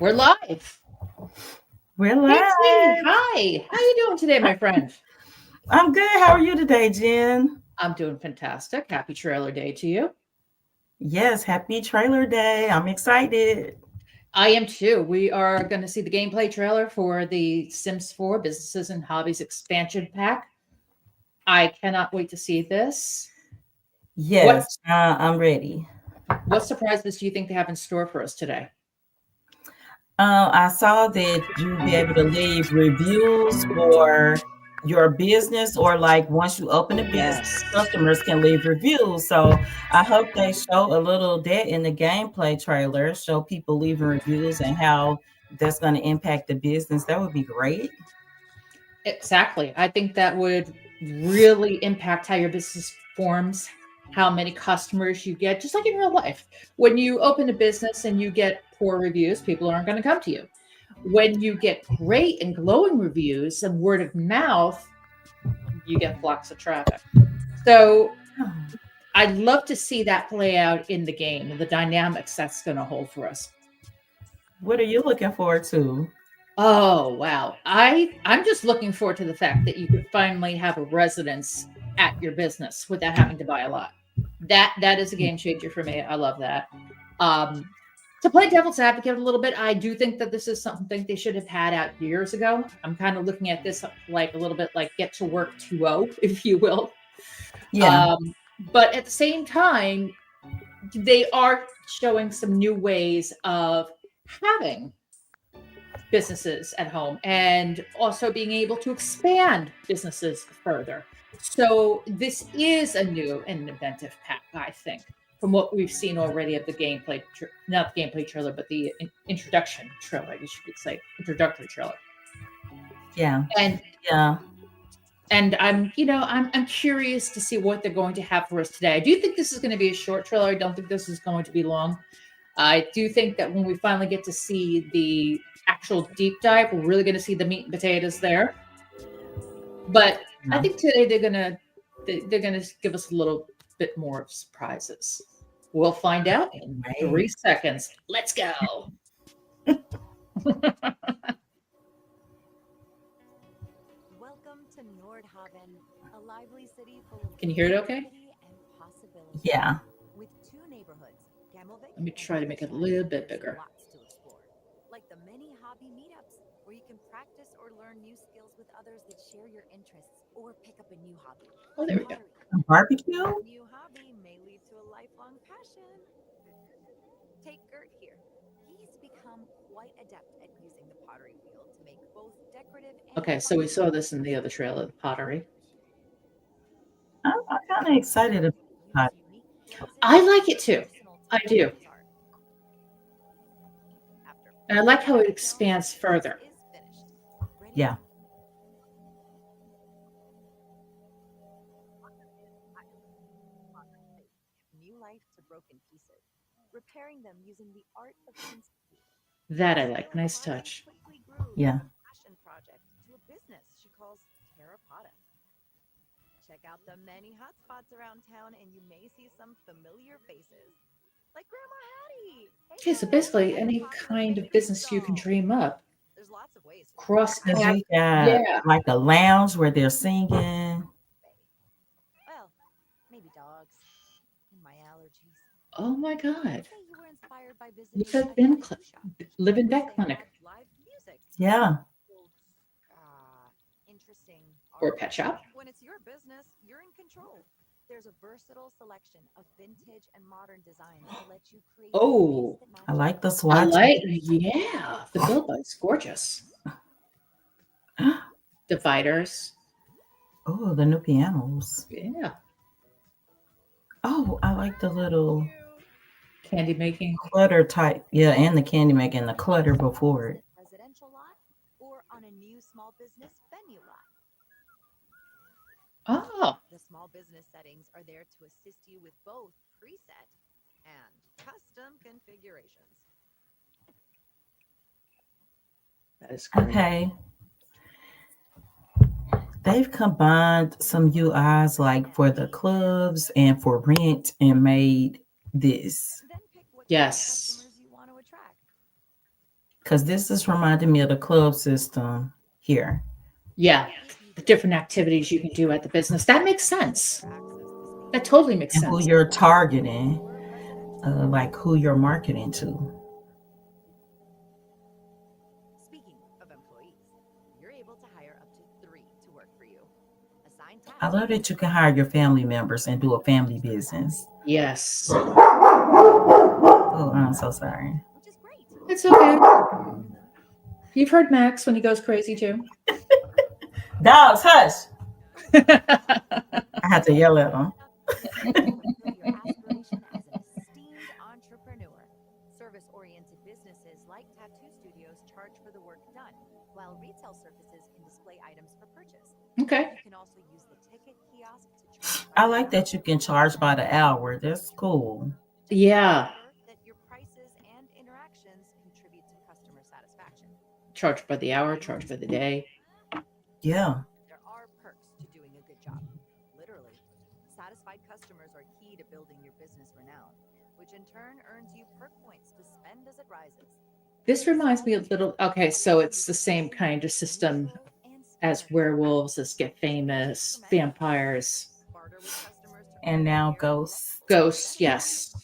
We're live. We're Hey T, live. hi. How you doing today, my friend? I'm good. How are you today, Jen? I'm doing fantastic. Happy trailer day to you. Yes, happy trailer day. I'm excited. I am too. We are going to see the gameplay trailer for the Sims 4 Businesses and Hobbies expansion pack. I cannot wait to see this. What Yes, I'm ready. what surprises do you think they have in store for us today? I saw that you'll be able to leave reviews for your business, or like once you open a business, Yes. customers can leave reviews. So I hope they show a little of that in the gameplay trailer, show people leaving reviews and how that's going to impact the business. That would be great. Exactly. I think that would really impact how your business forms, how many customers you get, just like in real life. When you open a business and you get poor reviews, people aren't going to come to you. When you get great and glowing reviews and word of mouth, you get flocks of traffic. So I'd love to see that play out in the game and the dynamics that's going to hold for us. What are you looking forward to? Oh wow. I'm just looking forward to the fact that you could finally have a residence at your business without having to buy a lot. That is a game changer for me. I love that. Um to play devil's advocate a little bit, I do think that this is something they should have had out years ago. I'm kind of looking at this like a little bit like get to work 2.0, if you will. Yeah. Um, but at the same time, they are showing some new ways of having businesses at home and also being able to expand businesses further. So this is a new and inventive pack, I think, from what we've seen already of the gameplay, not the gameplay trailer, but the introduction trailer, I guess you could say, introductory trailer. Yeah. And Yeah. I'm curious to see what they're going to have for us today. I do think this is going to be a short trailer. I don't think this is going to be long. I do think that when we finally get to see the actual deep dive, we're really going to see the meat and potatoes there. But I Yeah. think today they're gonna give us a little bit more surprises. We'll find out in Right. 3 seconds. Let's go. Welcome to Nordhaven, a lively city full of Can you hear it okay? creativity and possibility. Yeah. With two neighborhoods, Gamelvik Let me and try to make it a Riverside, little bit there's bigger. lots to explore. Like the many hobby meetups, where you can practice or learn new skills with others that share your interests, or pick up a new hobby, Oh, like there we go. pottery. A barbecue? That new hobby may lead to a lifelong passion. Take Gert here. He's become quite adept at using the pottery wheel to make both decorative and Okay, so we functional saw this in the pieces. other trailer, the pottery. I'm kind of excited Use about it. unique glazes I or like it too. personal I touches do. in his art. After And I finishing like the how it backfill, the expands canvas further. is finished, ready Yeah. to give new life to broken pieces, repairing them using the art of That I this like. little Nice carving touch. quickly grew Yeah. from a passion project to a business she calls Terracotta. Check out the many hotspots around town and you may see some familiar faces. Like Grandma Hattie. Hey Okay, so there. basically And any Papa kind of Baby business you can Doll. dream up. There's lots of ways to Cross And path. express we got Yeah. like a lounge where they're singing. faith. Well, maybe dogs and my allergies. Oh my Let's God. say you were inspired by Live visiting at a Ben tattoo shop Live in because Vet they Clinic had live music Yeah. or interesting or art. Pet Shop. When it's your business, you're in control. There's a versatile selection of vintage and modern designs to let you create a space Oh, that I matches like the your I swatch. like, yeah, the Bilbo is gorgeous. Dividers. Oh, the new pianos. Yeah. Oh, I like the little cute. Candy making. clutter type. Yeah, and the candy making the clutter before On it. a residential lot or on a new small business venue lot. Oh, The small business settings are there to assist you with both preset and custom configurations. that is great. Okay. They've combined some UIs like for the clubs and for rent and made this. Then pick what kind of Yes. customers you want to attract. Because this is reminding me of the club system here Yeah, the different activities you can do at the business. That makes sense. That totally makes and who sense. you're targeting, like who you're marketing to. Speaking of employees, you're able to hire up to 3 to work for you. Assign I tasks love that you can hire your family members and do a family business. Yes. Oh, I'm so sorry. which is great. It's okay. You've heard Max when he goes crazy too. Dogs, hush. I I had to yell at them. Fulfill your aspiration as an esteemed entrepreneur. Service-oriented businesses like tattoo studios charge for the work done, while retail surfaces can display items for purchase. Okay. You can also use the ticket kiosk to charge I by the like that you can charge by the hour. That's cool. Just Yeah. remember that your prices and interactions contribute to customer satisfaction. Charge by the hour, charge by the day. Yeah. There are perks to doing a good job. Literally, satisfied customers are key to building your business renown, which in turn earns you perk points to spend as it rises. This reminds me a little. Okay, so it's the same kind of system as werewolves, as Get Famous, vampires, Barter with customers to And earn now higher ghosts. ghosts. Yes.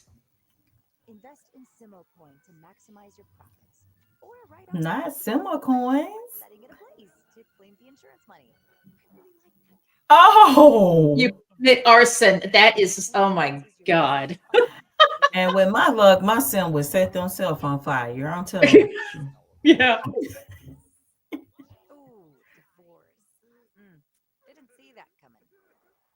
Invest in Simo Coin to maximize your profits. Or write off Not some similar coins. setting it ablaze to claim the insurance money. I really like that cow. You Oh. commit arson. That is. Oh my God. And with my luck, my son would set themselves on fire. I'm telling you. Yeah. Ooh, divorce. Didn't see that coming.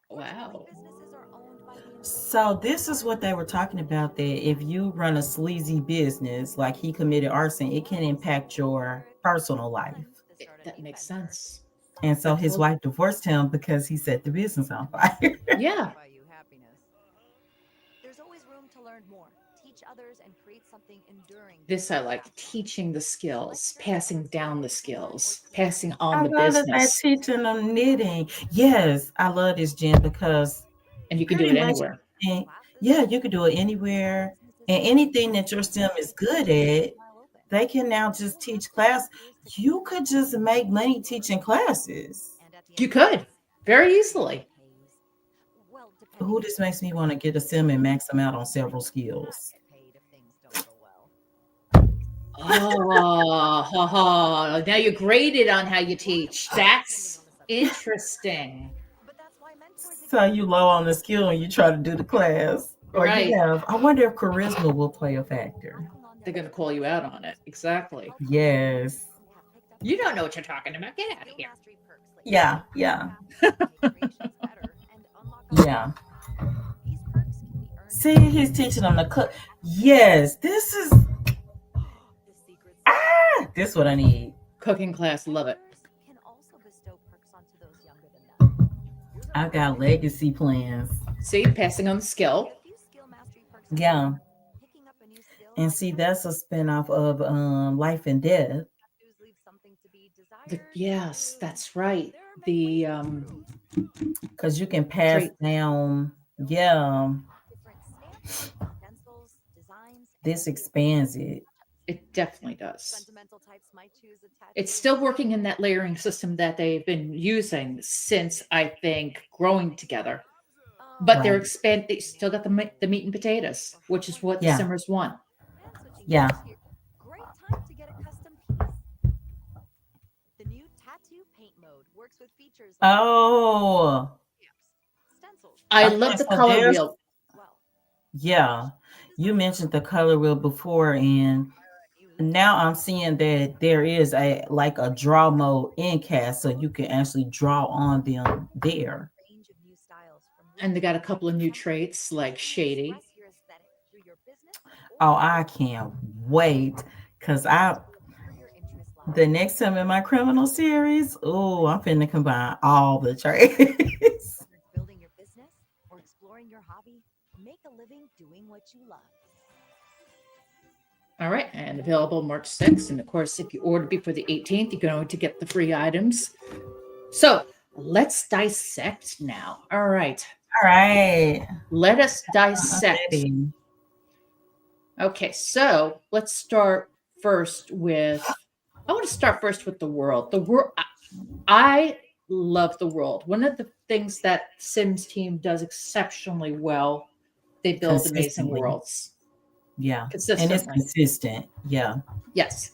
Fortunately, Wow. businesses are owned by the So this is what they were talking about, that if you run a sleazy business, like he committed arson, it can impact your personal life. That makes sense. And so his Absolutely. wife divorced him because he set the business on fire. Yeah. You happiness. There's always room to learn more, teach others, and create something enduring. This I like, teaching the skills, passing down the skills, passing on I the love that they're business. teaching them knitting. Yes, I love this, Jen, because And you can do pretty it much anywhere. anything, yeah, you can do it anywhere. And anything that your sim is good at, they can now just teach class. You could just make money teaching classes. You could very easily. Well, Who this makes me want to get a sim and max them out on several skills. paid if things don't go well. Oh, ha, ha. Now you're graded on how you teach. That's interesting. But that's why mentors So you low on the skill and you try to do the class. Or Right. you have, I wonder if charisma will play a factor. They're going to call you out on it. Exactly. Yes. You don't know what you're talking about. Get out of here. Yeah, yeah, yeah. See, he's teaching them to cook. Yes, this is this is what I need. Cooking class. Love it. Can also bestow perks onto those younger than them. I've got legacy plans. See, passing on the skill. A few skill mastery perks. Yeah. Picking up a new skill. And see, that's a spinoff of Life and Death. Tattoos leave something to be desired. Yes, that's right. The Because you can pass Trait. down, yeah, Different stamps, pencils, designs. this expands it. it definitely does. Sentimental types might choose a tattoo. It's still working in that layering system that they've been using since, I think, growing together. But they're Right. They still got the meat and potatoes, which is what the Yeah. Simmers want. Yeah. Great time to get a custom piece. The new tattoo paint mode works with features like Oh, stamps, stencils, I Okay, love the so color there's- wheel. as well. yeah. You mentioned the color wheel before, and now I'm seeing that there is a like a draw mode in cast, so you can actually draw on them there. Range of new styles from And they got a couple of new traits like shady. express your aesthetic through your business Oh, I can't wait because where your interests lie. the next time in my criminal series, oh, I'm finna combine all the traits. Whether it's building your business or exploring your hobby, make a living doing what you love. All right, and available March 6th. And of course, if you order before the 18th, you're going to get the free items. So let's dissect now. All right, All right. let us I'm dissect. ready. Okay, so let's start first with. I want to start first with the world. The world. I love the world. One of the things that Sims team does exceptionally well, they build amazing Consistently. worlds Yeah. And it's consistently. consistent. Yeah. Yes.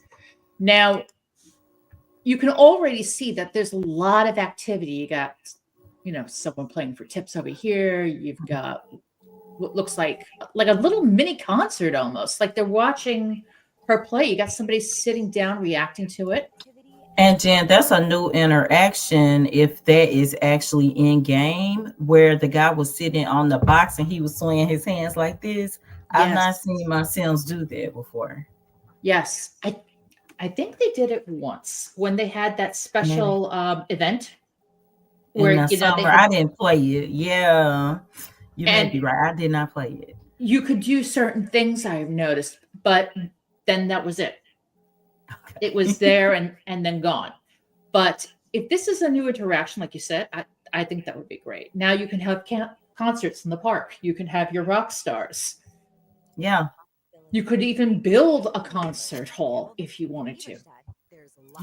Now you can already see that there's a lot of activity. You got, someone playing for tips over here. You've got what looks like a little mini concert almost. Like they're watching her play. You got somebody sitting down reacting to it. And Jen, that's a new interaction if that is actually in game where the guy was sitting on the box and he was swinging his hands like this. I've not Yes. seen my Sims do that before. Yes. I think they did it once when they had that Maybe special event in where the they summer. had I didn't play it. Yeah. You may and be right. I did not play it. you could do certain things I've noticed, but then that was it. It was Okay. there and then gone. But if this is a new interaction, like you said, I think that would be great. Now you can have concerts in the park. You can have your rock stars. Yeah. You could even build a concert hall if you wanted to.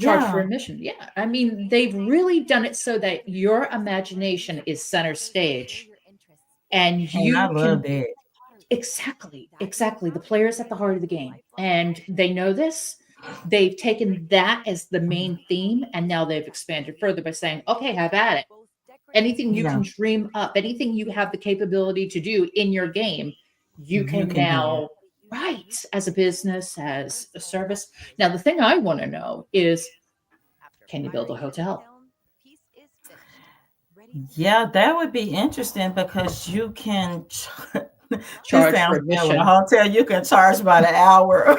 Charge for Yeah. admission. Yeah. I mean, they've really done it so that your imagination is center stage and And I you love can that. exactly the players at the heart of the game. And they know this. They've taken that as the main theme and now they've expanded further by saying, okay, have at it. Anything you Yeah. can dream up, anything you have the capability to do in your game, you You can can do it. now write as a business, as a service. Now, the thing I want to know is, can you build a hotel? Yeah, that would be interesting because you can. This Charge for sounds bad with a admission. hotel. You can charge by the hour.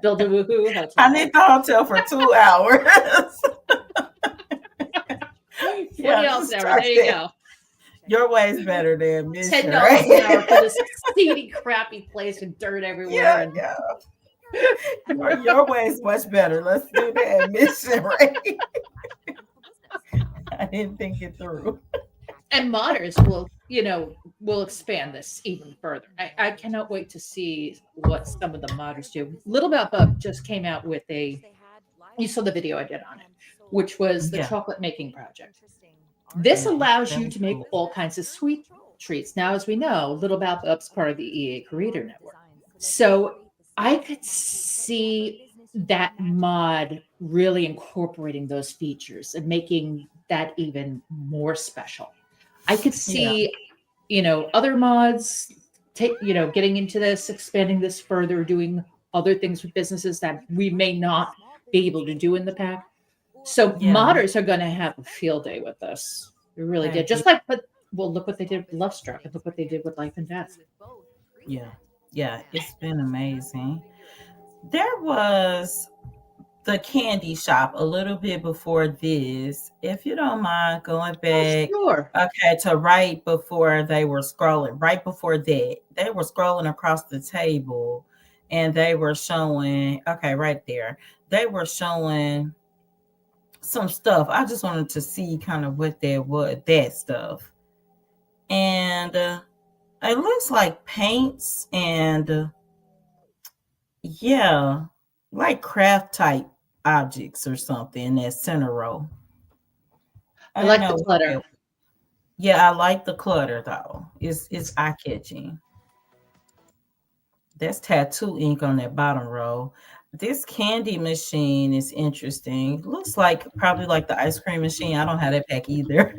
Build a woohoo I hotel. need the hotel for 2 hours. Yeah, $20 just an hour. charge There you that. go. Your way is better than admission, $10 an hour right? for this seedy, crappy place with dirt everywhere. Yeah, And yeah. Your way is much better. Let's do the admission rate. I didn't think it through. modders will expand this even further. I cannot wait to see what some of the modders do. Little Bop Up just came out with you saw the video I did on it, which was the Yeah, chocolate making project. This yeah, allows that you was to make cool. all kinds of sweet treats. Now, as we know, Little Bop Up's part of the EA Creator Network. So I could see that mod really incorporating those features and making that even more special. I could Yeah, see, other mods getting into this, expanding this further, doing other things with businesses that we may not be able to do in the pack. So yeah, modders are going to have a field day with this. They really I did. agree. Just like, look what they did with Love Struck and look what they did with Life and Death. Yeah, yeah, it's been amazing. There was the candy shop a little bit before this. If you don't mind going Oh, back, sure. okay, to right before they were scrolling, right before that, they were scrolling across the table and they were showing, okay, right there, they were showing some stuff. I just wanted to see kind of what that stuff. And it looks like paints and yeah, like craft type objects or something in that center row. I I didn't like the know what clutter. that. Yeah, I like the clutter though. It's eye catching. That's tattoo ink on that bottom row. This candy machine is interesting. Looks like probably like the ice cream machine. I don't have that pack either.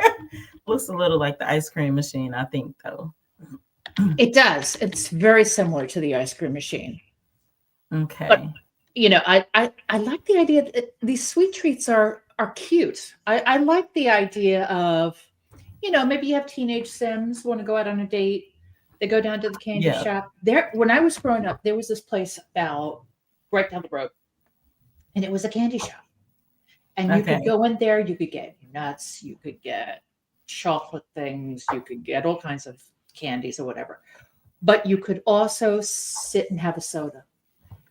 Looks a little like the ice cream machine, I think though. It does. It's very similar to the ice cream machine. But Okay. I like the idea that these sweet treats are cute. I like the idea of, maybe you have teenage Sims want to go out on a date. They go down to the candy Yeah. shop. There, when I was growing up, there was this place about right down the road, and it was a candy shop. And you could Okay. go in there, you could get nuts, you could get chocolate things, you could get all kinds of candies or whatever. But you could also sit and have a soda.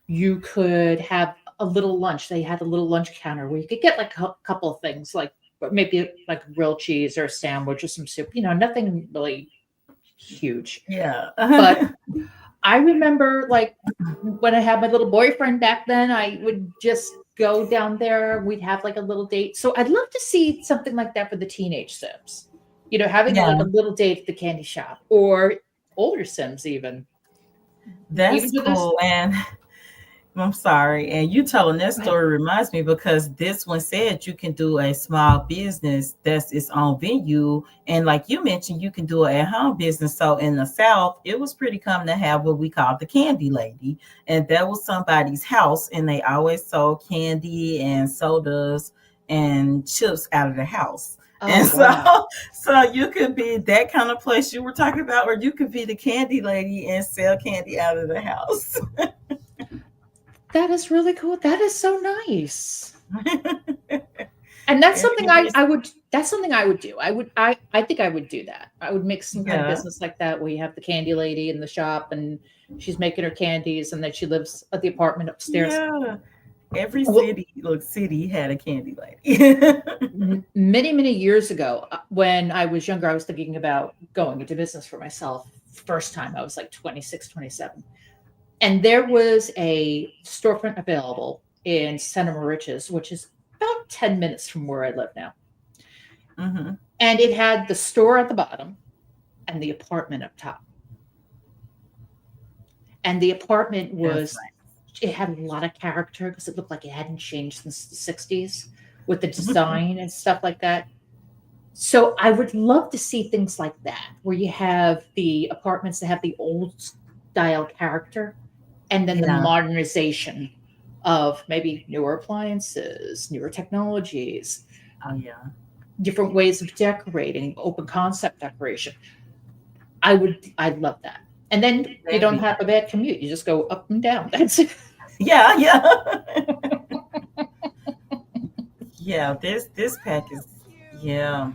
You could have a little lunch. They had a little lunch counter where you could get like a couple of things, like maybe like grilled cheese or a sandwich or some soup. Nothing really huge. Yeah. But I remember like when I had my little boyfriend back then, I would just go down there. We'd have like a little date. So I'd love to see something like that for the teenage Sims. Having like a Yeah, little date at the candy shop or older Sims even that's do this. cool. And I'm sorry. And you telling that Go ahead. story reminds me because this one said you can do a small business that's its own venue. And like you mentioned, you can do an at-home business. So in the South, it was pretty common to have what we call the candy lady. And that was somebody's house, and they always sold candy and sodas and chips out of the house. And Oh so, wow. so you could be that kind of place you were talking about, or you could be the candy lady and sell candy out of the house. That is really cool. That is so nice. And that's And something it is, that's something I would do. I think I would do that. I would make some kind of yeah, business like that where you have the candy lady in the shop and she's making her candies and then she lives at the apartment upstairs. yeah. Every Well, city had a candy lady. many, many years ago, when I was younger, I was thinking about going into business for myself. First time I was like 26, 27. And there was a storefront available in Center Moriches, which is about 10 minutes from where I live now. Hmm. And it had the store at the bottom and the apartment up top. And the apartment That's was, it had a lot of character because it looked like it hadn't changed since the 60s with the nice. design and stuff like that. So I would love to see things like that, where you have the apartments that have the old style character and then the Yeah. modernization of maybe newer appliances, newer technologies, Oh yeah. different ways of decorating, open concept decoration. I love that. And then you That'd don't be have a bad commute. You just go up and down. That's it. yeah, yeah. Yeah, this pack is yeah.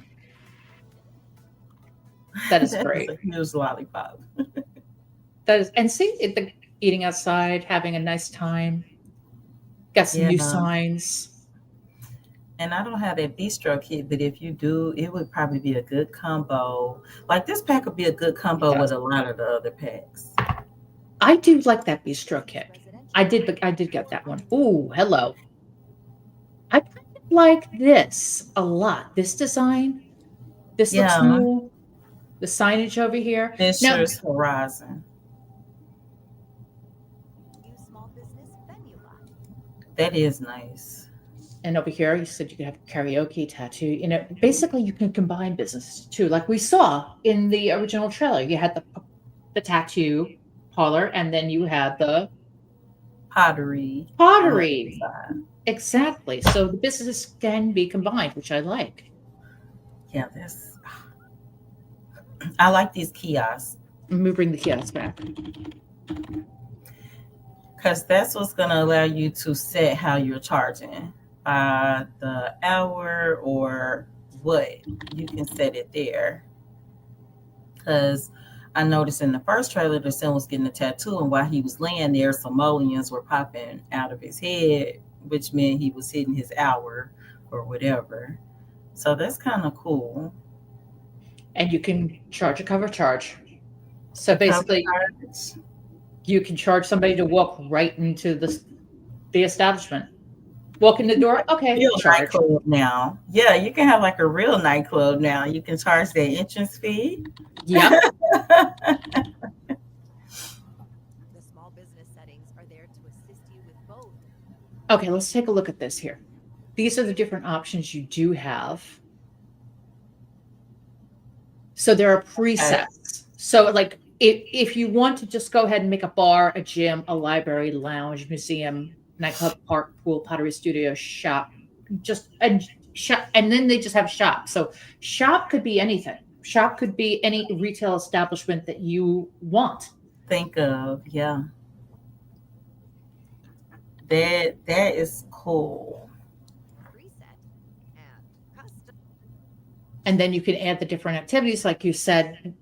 That is That is a great. huge lollipop. That is, and see, eating outside, having a nice time. Got some Yeah. new signs. And I don't have that bistro kit, but if you do, it would probably be a good combo. Like this pack would be a good It combo with does. a lot of the other packs. I do like that bistro kit. I did get that one. Ooh, hello. I kind of like this a lot. This design. This looks Yeah. new. The signage over here. Now, Fisher's Horizon. New small business venue lot. That is nice. and over here, you said you could have karaoke, tattoo. Basically, you can combine businesses too. Like we saw in the original trailer, you had the tattoo parlor, and then you had the Pottery on the other pottery. side. Exactly. So the businesses can be combined, which I like. Yeah, this I like these kiosks Let me bring the kiosk back. because that's what's gonna allow you to set how you're charging by the hour or what you can set it there. Because I noticed in the first trailer, the son was getting a tattoo, and while he was laying there, some mullions were popping out of his head, which meant he was hitting his hour or whatever. So that's kind of cool. And you can charge a cover charge. So Cover basically, charge. you can charge somebody to walk right into the establishment. Walk in the door, okay, Real charge. nightclub now. Yeah, you can have like a real nightclub now. You can charge that entrance fee. Yep. The small business settings are there to assist you with both. Okay, let's take a look at this here. These are the different options you do have. So there are presets. So like if you want to just go ahead and make a bar, a gym, a library, lounge, museum, nightclub, park, pool, pottery studio, shop, just and shop, and then they just have shop. So shop could be anything. Shop could be any retail establishment that you want. Think of, yeah. That is cool. Preset and custom. And then you can add the different activities, like you said,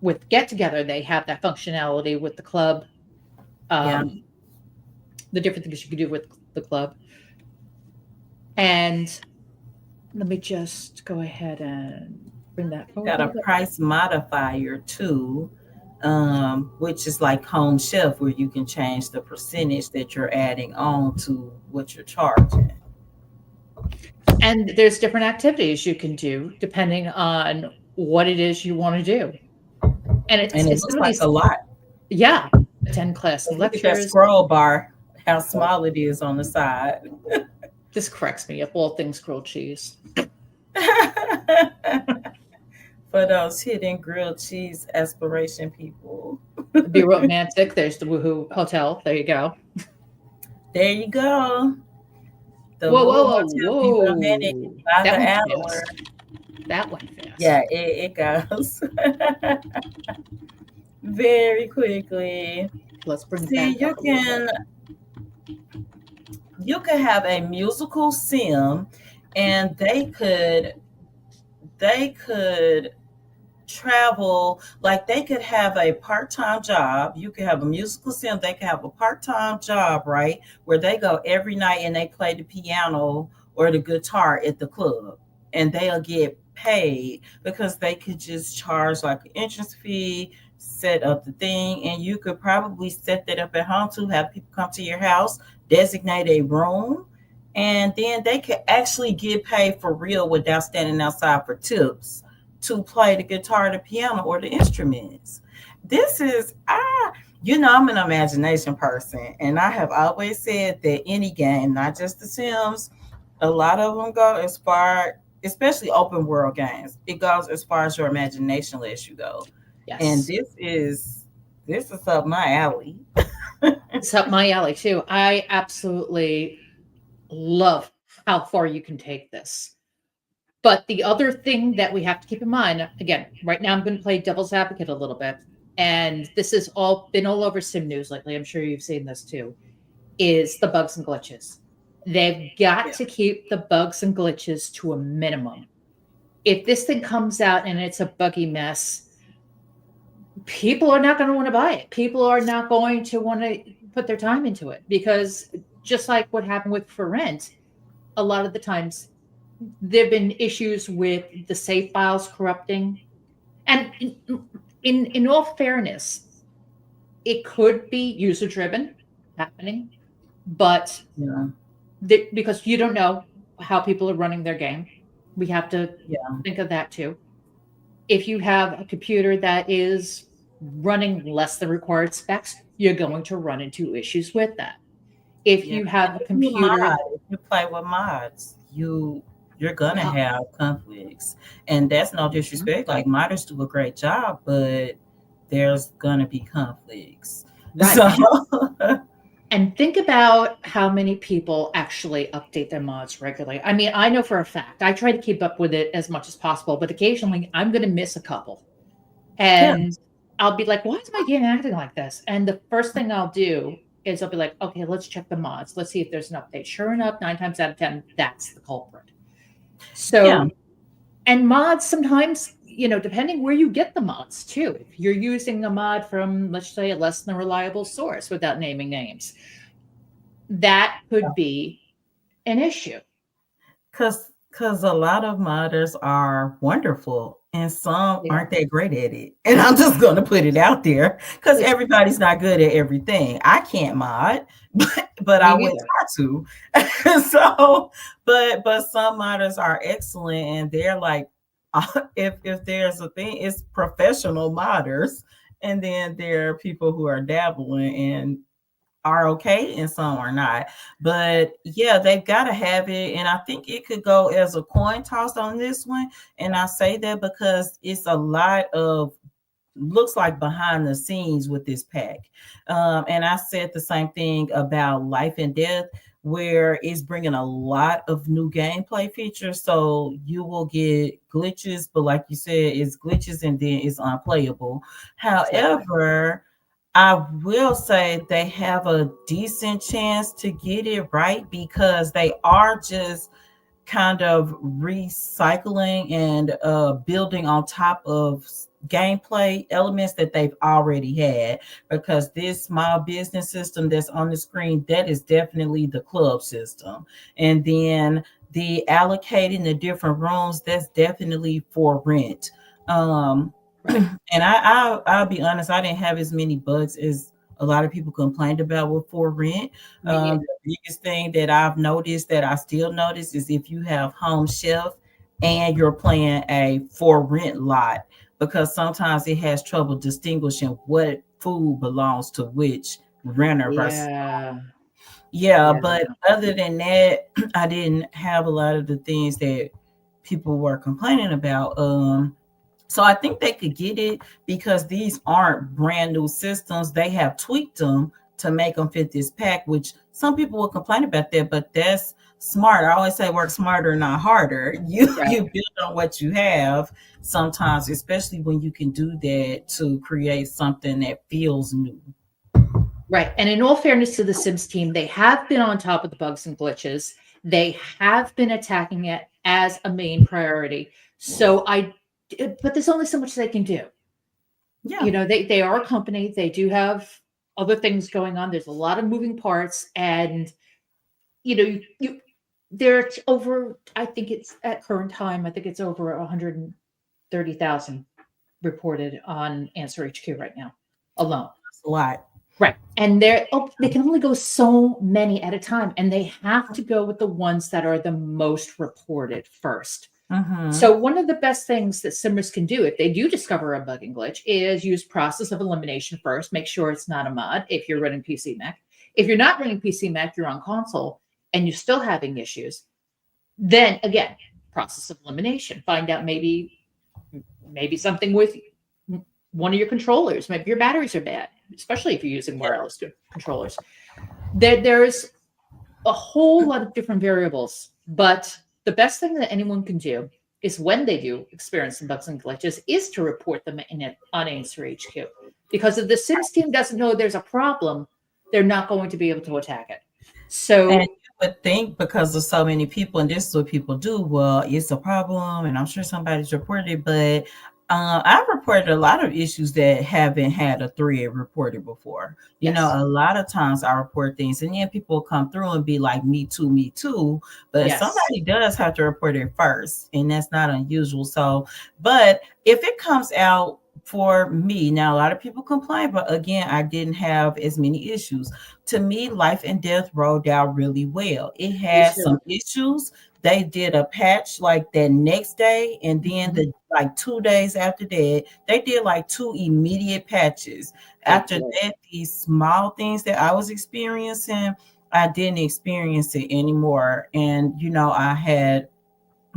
with Get Together, they have that functionality with the club, Yeah. um, the different things you can do with the club. And let me just go ahead and bring that forward Got a a little bit. price modifier too. which is like Home Chef, where you can change the percentage that you're adding on to what you're charging. And there's different activities you can do depending on what it is you want to do. And And it it's looks some of like these, a lot. yeah, attend class and Look at that lectures. scroll bar, how small it is on the side. This cracks me up, all things grilled cheese. For those hidden grilled cheese aspiration people. Be romantic. There's the Woohoo Hotel. There you go. There you go. The Whoa, Woo whoa, Hotel be romantic whoa, whoa. by That the went hour. fast. That went Yeah, fast. it goes very quickly. Let's bring it See, back up a little bit. you can have a musical sim, and they could travel, like they could have a part-time job. You could have a musical sim, they could have a part-time job, right, where they go every night and they play the piano or the guitar at the club, and they'll get paid because they could just charge like an entrance fee, set up the thing, and you could probably set that up at home to have people come to your house, designate a room, and then they could actually get paid for real without standing outside for tips to play the guitar, the piano, or the instruments. This is I'm an imagination person, and I have always said that any game, not just the Sims, a lot of them go as far, especially open world games. It goes as far as your imagination lets you go, and Yes. this is up my alley. It's up my alley too. I absolutely love how far you can take this. But the other thing that we have to keep in mind, again, right now I'm going to play devil's advocate a little bit, and this has all been all over Sim News lately. I'm sure you've seen this too, is the bugs and glitches. They've got Yeah, to keep the bugs and glitches to a minimum. If this thing comes out and it's a buggy mess, people are not going to want to buy it. People are not going to want to put their time into it because just like what happened with For Rent, a lot of the times there have been issues with the save files corrupting. And in all fairness, it could be user driven happening, but yeah, because you don't know how people are running their game, we have to yeah, think of that too. If you have a computer that is running less than required specs, you're going to run into issues with that. If yeah. you have a If you computer, mod, if you play with mods, you're gonna well, have conflicts, and that's no disrespect. Like modders do a great job, but there's gonna be conflicts. right. So And think about how many people actually update their mods regularly. I mean, I know for a fact, I try to keep up with it as much as possible, but occasionally I'm going to miss a couple. yeah, And I'll be like, why is my game acting like this? And the first thing I'll do is I'll be like, okay, let's check the mods. Let's see if there's an update. Sure enough, 9 times out of 10, that's the culprit. yeah, So, and mods sometimes, depending where you get the mods too. If you're using a mod from, let's say, a less than reliable source without naming names, that could be an issue. because a lot of modders are wonderful and some They aren't are. that great at it. And I'm just gonna put it out there because It's everybody's not good at everything. I can't mod, but I me would neither. try to. So, but some modders are excellent, and they're like, if there's a thing, it's professional modders, and then there are people who are dabbling and are okay and some are not. But yeah, they've got to have it. And I think it could go as a coin toss on this one. And I say that because it's a lot of looks like behind the scenes with this pack. And I said the same thing about Life and Death, where it's bringing a lot of new gameplay features. So you will get glitches, but like you said, it's glitches and then it's unplayable. Exactly. However, I will say they have a decent chance to get it right because they are just kind of recycling and building on top of gameplay elements that they've already had, because this small business system that's on the screen, that is definitely the club system, and then the allocating the different rooms, that's definitely for rent. Right. And I'll be honest, I didn't have as many bugs as a lot of people complained about with For Rent. Me neither. The biggest thing that I've noticed that I still notice is if you have Home Chef and you're playing a For Rent lot, because sometimes it has trouble distinguishing what food belongs to which renter versus. Yeah. Yeah, Yeah. but other than that, I didn't have a lot of the things that people were complaining about. So I think they could get it because these aren't brand new systems. They have tweaked them to make them fit this pack, which some people will complain about that, but that's smart. I always say work smarter, not harder. Right. You build on what you have sometimes, especially when you can do that to create something that feels new. Right. And in all fairness to the Sims team, they have been on top of the bugs and glitches. They have been attacking it as a main priority. So but there's only so much they can do. Yeah. They are a company. They do have other things going on. There's a lot of moving parts, and they're over. I think it's at current time. I think it's over 130,000 reported on Answer HQ right now alone. That's a lot. Right. And they can only go so many at a time, and they have to go with the ones that are the most reported first. Mm-hmm. So one of the best things that simmers can do if they do discover a bug and glitch is use process of elimination first. Make sure it's not a mod if you're running PC Mac. If you're not running PC Mac, you're on console and you're still having issues, then again, process of elimination. Find out maybe something with one of your controllers. Maybe your batteries are bad, especially if you're using wireless controllers. There's a whole lot of different variables, but the best thing that anyone can do is when they do experience some bugs and glitches is to report them on Answer HQ. Because if the Sims team doesn't know there's a problem, they're not going to be able to attack it. So And you would think because of so many people, and this is what people do, well, it's a problem, and I'm sure somebody's reported it, but I've reported a lot of issues that haven't had a thread reported before. You know, yes, a lot of times I report things, and then people will come through and be like, me too, me too. But yes, somebody does have to report it first, and that's not unusual. So, but if it comes out for me, now a lot of people complain, but again, I didn't have as many issues. To me, Life and Death rolled out really well. It me had too. some issues. They did a patch like that next day, and then Mhm. the like 2 days after that, they did like two immediate patches. They After did. that, these small things that I was experiencing, I didn't experience it anymore. And I had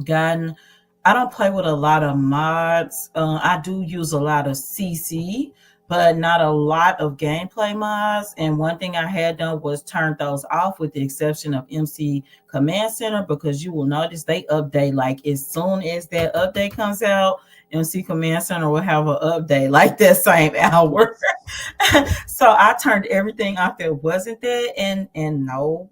gotten I don't play with a lot of mods. I do use a lot of CC, but not a lot of gameplay mods. And one thing I had done was turn those off, with the exception of MC Command Center, because you will notice they update like as soon as that update comes out. MC Command Center will have an update like that same hour. Yes. So I turned everything off that wasn't there, and no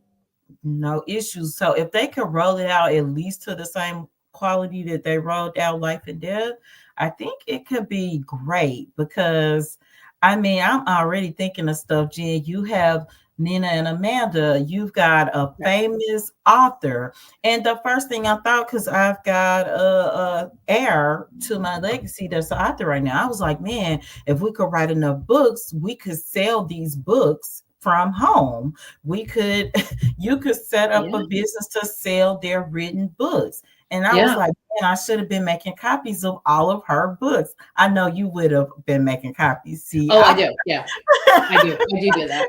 issues. So if they could roll it out at least to the same quality that they rolled out Life and Death, I think it could be great because I mean I'm already thinking of stuff, Jen. You have Nina and Amanda, you've got a Right. famous author. And the first thing I thought, because I've got a heir to my legacy that's an author right now, I was like, man, if we could write enough books, we could sell these books from home. We could you could set up a Yeah. business to sell their written books. And I was Yeah. like, man, I should have been making copies of all of her books. I know you would have been making copies. See, Oh, I do. Yeah, I do. I do that.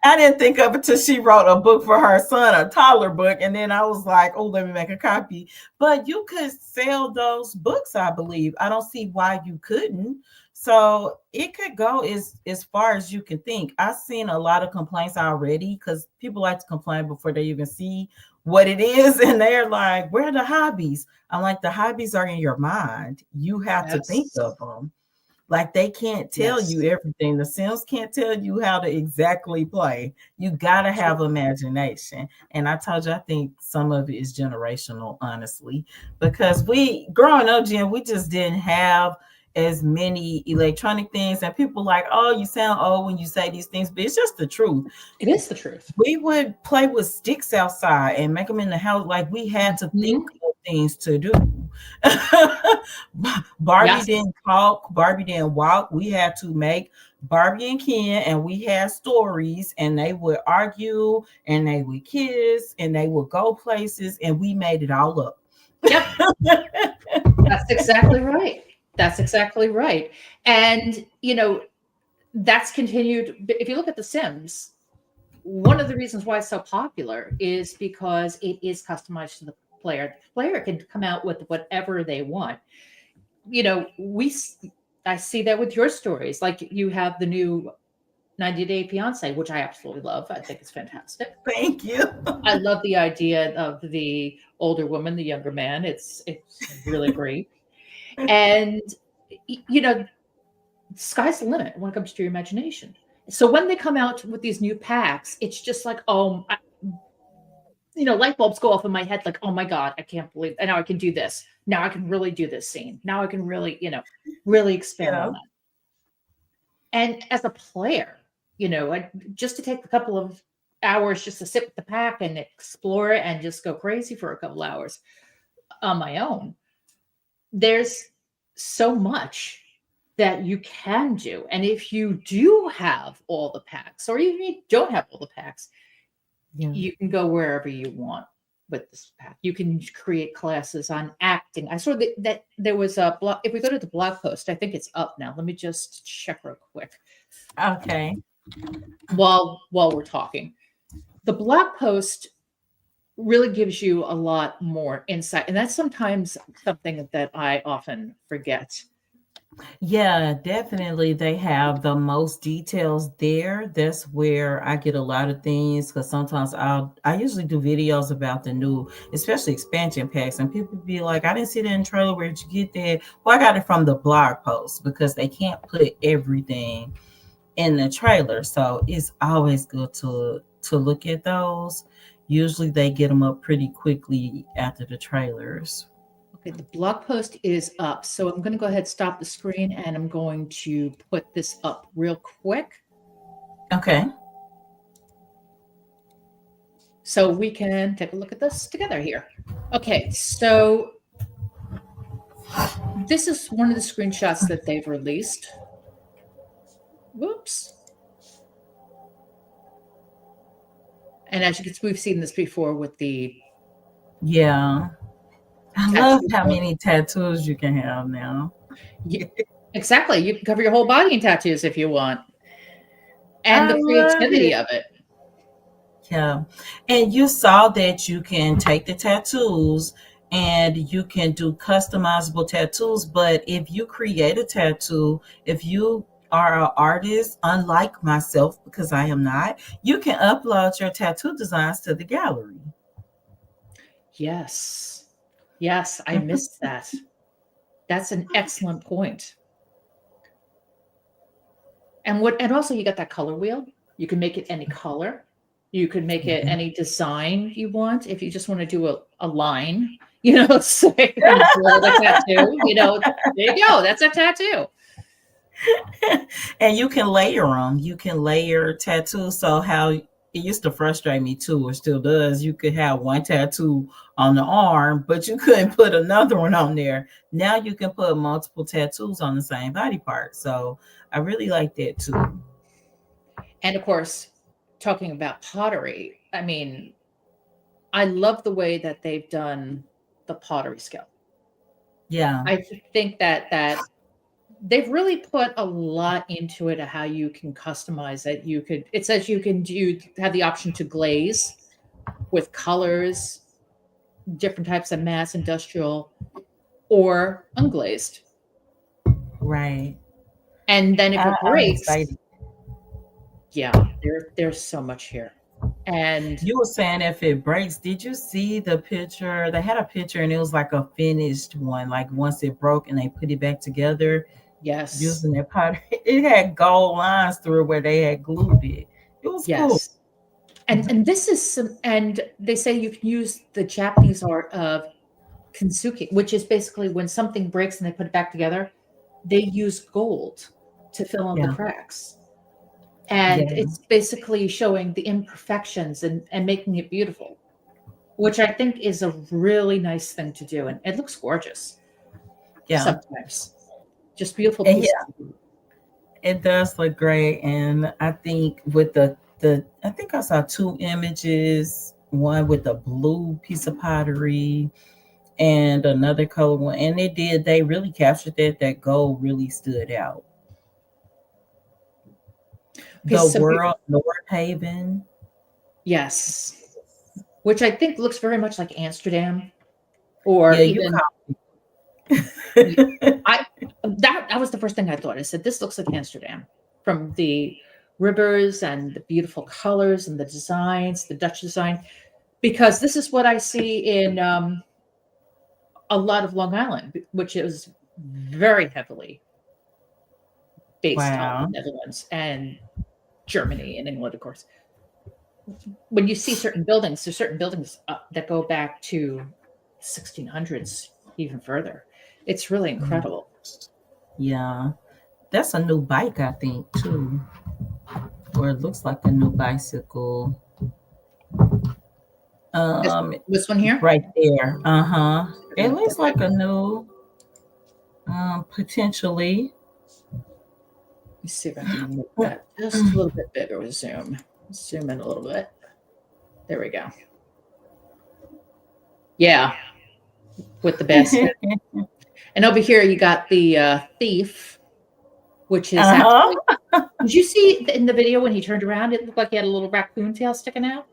I didn't think of it till she wrote a book for her son, a toddler book. And then I was like, oh, let me make a copy. But you could sell those books, I believe. I don't see why you couldn't. So it could go as far as you can think. I've seen a lot of complaints already because people like to complain before they even see what it is. And they're like, where are the hobbies? I'm like, the hobbies are in your mind. You have to think Yes. of them. Like they can't tell Yes. you everything. The Sims can't tell you how to exactly play. You gotta have imagination. And I told you, I think some of it is generational, honestly, because we growing up, Jen, we just didn't have as many electronic things. And people like, oh, you sound old when you say these things, but it's just the truth. It is the truth. We would play with sticks outside and make them in the house. Like we had to think Mhm. things to do. Barbie Yes. didn't talk, Barbie didn't walk. We had to make Barbie and Ken, and we had stories, and they would argue, and they would kiss, and they would go places, and we made it all up. Yep. That's exactly right. That's exactly right. And, that's continued. If you look at The Sims, one of the reasons why it's so popular is because it is customized to the player. The player can come out with whatever they want. You know, we I see that with your stories. Like you have the new 90 Day Fiance, which I absolutely love. I think it's fantastic. Thank you. I love the idea of the older woman, the younger man. It's really great. And you know, sky's the limit when it comes to your imagination. So when they come out with these new packs, it's just like, light bulbs go off in my head like, oh my God, I can't believe, and now I can do this. Now I can really do this scene. Now I can really, really expand Yeah. on that. And as a player, just to take a couple of hours just to sit with the pack and explore it and just go crazy for a couple hours on my own, there's so much that you can do. And if you do have all the packs, or even if you don't have all the packs, Yeah. you can go wherever you want with this pack. You can create classes on acting. I saw that there was a blog. If we go to the blog post, I think it's up now. Let me just check real quick Okay. while we're talking. The blog post really gives you a lot more insight, and that's sometimes something that I often forget. Yeah, definitely. They have the most details there. That's where I get a lot of things because sometimes I usually do videos about the new, especially expansion packs, and people be like, I didn't see that in the trailer. Where did you get that? Well, I got it from the blog post because they can't put everything in the trailer. So it's always good to look at those. Usually they get them up pretty quickly after the trailers. Okay, the blog post is up. So I'm going to go ahead, stop the screen, and I'm going to put this up real quick Okay. so we can take a look at this together here. Okay, so this is one of the screenshots that they've released. Whoops. And as you can see, we've seen this before with the Yeah. I love tattoo how book. many tattoos you can have now. Exactly. You can cover your whole body in tattoos if you want. And I the love creativity it. of it. Yeah. And you saw that you can take the tattoos and you can do customizable tattoos. But if you create a tattoo, if you are an artist, unlike myself, because I am not, you can upload your tattoo designs to the gallery. Yes. Yes, I missed that. That's an excellent point. And also you got that color wheel. You can make it any color. You could make it any design you want. If you just want to do a line, say and draw the tattoo, there you go. That's a tattoo. And you can layer them. You can layer tattoos. So how it used to frustrate me too, or still does. You could have one tattoo on the arm, but you couldn't put another one on there. Now you can put multiple tattoos on the same body part. So I really like that too. And of course, talking about pottery, I mean, I love the way that they've done the pottery skill. Yeah. I think that they've really put a lot into it of how you can customize it. It says you can have the option to glaze with colors, different types of mass industrial or unglazed. Right. And then if it I'm breaks, excited. yeah, there's so much here. And You were saying if it breaks, did you see the picture? They had a picture and it was like a finished one. Like once it broke and they put it back together yes, using their powder, it had gold lines through it where they had glued it. It was cool. yes. And this is and they say you can use the Japanese art of kintsugi, which is basically when something breaks and they put it back together, they use gold to fill in the Yeah. cracks. And Yeah. it's basically showing the imperfections and making it beautiful, which I think is a really nice thing to do. And it looks gorgeous Yeah. sometimes. Just beautiful And pieces. yeah, it does look great. And I think with the I think I saw two images, one with a blue piece of pottery and another color one. And they really captured that gold really stood out. The Pieces of world North Haven. yes, which I think looks very much like Amsterdam, or Yeah, you even I that was the first thing I thought. I said this looks like Amsterdam from the rivers and the beautiful colors and the designs, the Dutch design, because this is what I see in a lot of Long Island, which is very heavily based on the wow. Netherlands and Germany and England, of course. When you see certain buildings, there's certain buildings that go back to 1600s, even further. It's really Mm, incredible. yeah. That's a new bike, I think, too. Or it looks like a new bicycle. This, Um, this one here. right there. Uh-huh. It looks Okay. like a new potentially. Let me see if I can make that just a little bit bigger with zoom. Zoom in a little bit. There we go. Yeah, with the basket. And over here you got the thief, which is Uh-huh. actually. Did you see in the video when he turned around? It looked like he had a little raccoon tail sticking out.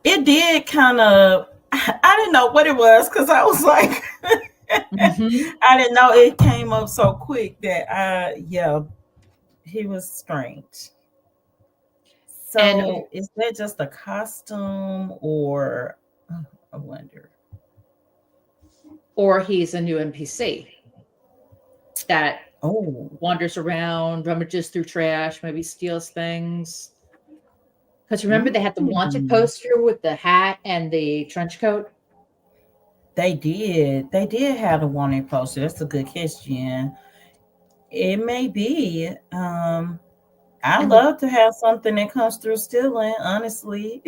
It did kind of I didn't know what it was because I was like Hmm. I didn't know it came up so quick that yeah, he was strange. And So is that just a costume or I wonder. or he's a new NPC that Oh. wanders around, rummages through trash, maybe steals things. Because remember they had the wanted Mm. poster with the hat and the trench coat. They did. They did have a warning poster. That's a good catch, Jen. It may be. I And the love to have something that comes through stealing, honestly.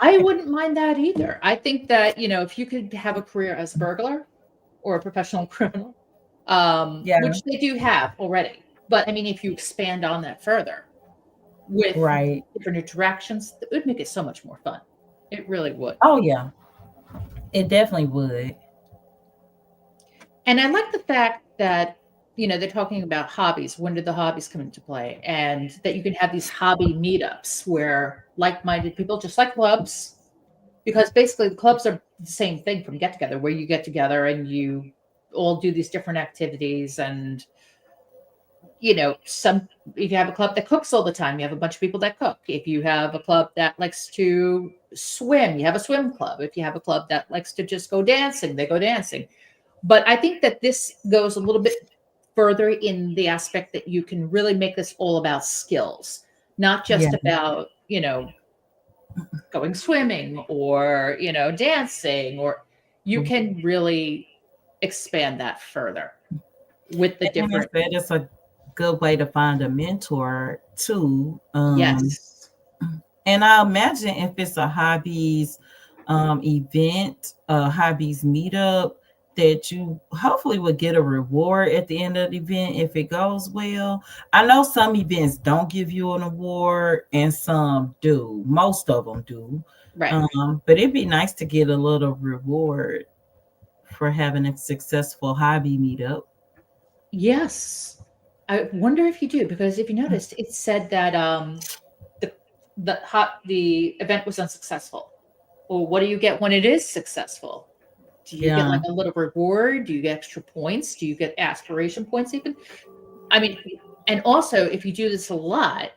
I wouldn't mind that either. I think that, if you could have a career as a burglar or a professional criminal, Yeah, which they do have already. But I mean, if you expand on that further with right. different interactions, it would make it so much more fun. It really would. Oh, yeah. It definitely would. And I like the fact that, they're talking about hobbies. When did the hobbies come into play? And that you can have these hobby meetups where like minded people, just like clubs, because basically the clubs are the same thing from get together, where you get together and you all do these different activities. And some if you have a club that cooks all the time, you have a bunch of people that cook. If you have a club that likes to swim, you have a swim club. If you have a club that likes to just go dancing, they go dancing. But I think that this goes a little bit further in the aspect that you can really make this all about skills, not Yeah. just about going swimming or dancing, or you can really expand that further with the And different. that is a good way to find a mentor, too. Yes. And I imagine if it's a hobbies event, a hobbies meetup, that you hopefully would get a reward at the end of the event if it goes well. I know some events don't give you an award and some do. Most of them do. Right. But it'd be nice to get a little reward for having a successful hobby meetup. Yes. I wonder if you do, because if you noticed, it said that the the event was unsuccessful. Well, what do you get when it is successful? Do you get Yeah. like a little reward? Do you get extra points? Do you get aspiration points even? I mean, and also if you do this a lot,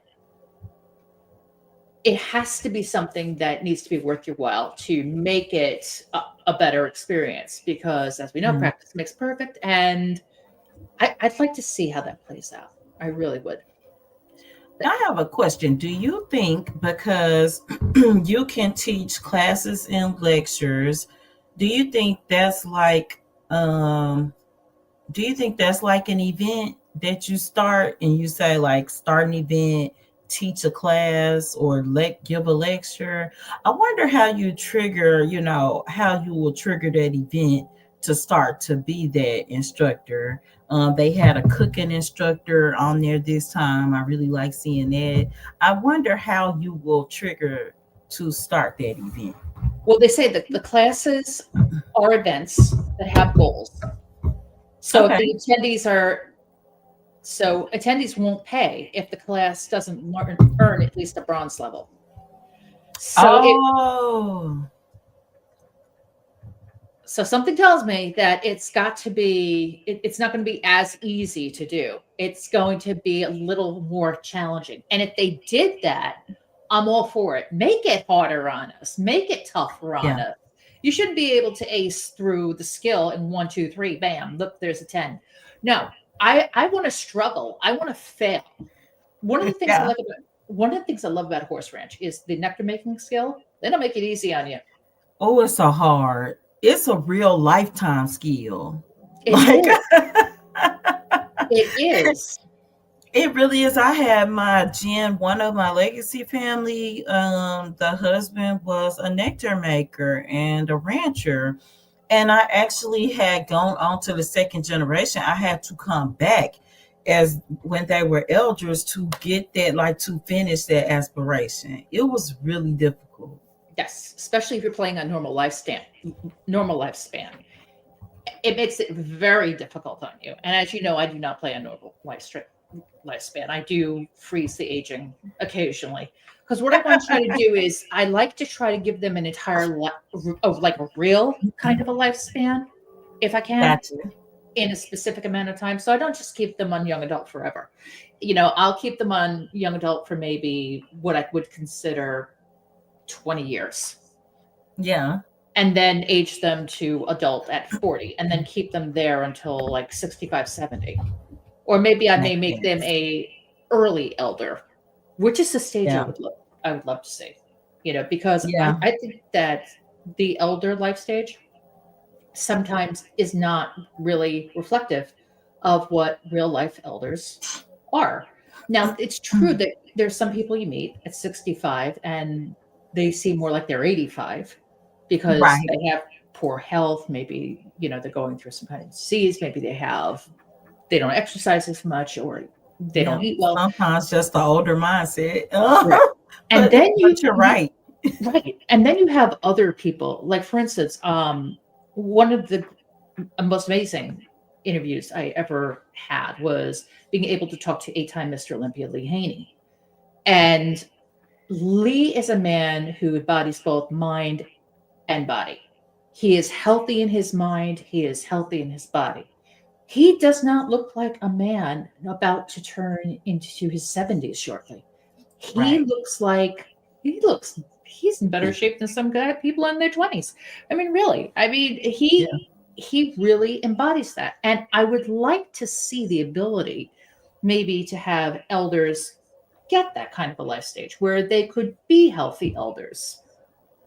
it has to be something that needs to be worth your while to make it a better experience, because as we know, Yeah. practice makes perfect. And I'd like to see how that plays out. I really would. I have a question. Do you think because you can teach classes and lectures, do you think that's like um do you think that's like an event that you start and you say like start an event teach a class or give a lecture. I wonder how you trigger, how you will trigger that event to start to be that instructor. They had a cooking instructor on there this time. I really like seeing that. I wonder how you will trigger to start that event. Well, they say that the classes are events that have goals. So if Okay. the attendees are so attendees won't pay if the class doesn't earn at least a bronze level. So it Oh, so something tells me that it's got to be it's not going to be as easy to do. It's going to be a little more challenging. And if they did that, I'm all for it. Make it harder on us. Make it tougher on yeah. us. You shouldn't be able to ace through the skill in 1, 2, 3, bam, look, there's a 10. No, I want to struggle. I want to fail. One of the things I Yeah. like about one of the things I love about horse ranch is the nectar making skill. They don't make it easy on you. Oh, it's so hard. It's a real lifetime skill. It Like is. It is. it really is. I had one of my legacy family, the husband was a nectar maker and a rancher. And I actually had gone on to the second generation. I had to come back as when they were elders to get that, like to finish that aspiration. It was really difficult. Yes, especially if you're playing on normal lifespan. It makes it very difficult on you. And as you know, I do not play a normal lifespan. I do freeze the aging occasionally. Because what I want to try to do is I like to try to give them an entire like a real kind of a lifespan, if I can, Gotcha. in a specific amount of time. So I don't just keep them on young adult forever. I'll keep them on young adult for maybe what I would consider 20 years, Yeah. and then age them to adult at 40, and then keep them there until like 65, 70. Or maybe I may Makes make them sense. a early elder, which is the stage Yeah. I would love to see. Because I, Yeah. I think that the elder life stage sometimes is not really reflective of what real life elders are. Now, it's true Mm. that there's some people you meet at 65 and they seem more like they're 85 because Right. they have poor health. Maybe, they're going through some kind of disease. Maybe they don't exercise as much, or they Yeah. don't eat well. Sometimes just the older mindset. Right. And But then but you're right. right. And then you have other people, like for instance, one of the most amazing interviews I ever had was being able to talk to 8-time Mr. Olympia Lee Haney. And Lee is a man who embodies both mind and body. He is healthy in his mind, he is healthy in his body. He does not look like a man about to turn into his 70s shortly. He Right. looks like he's in better shape than some people in their 20s. I mean, really. I mean, Yeah. he really embodies that. And I would like to see the ability maybe to have elders get that kind of a life stage where they could be healthy elders,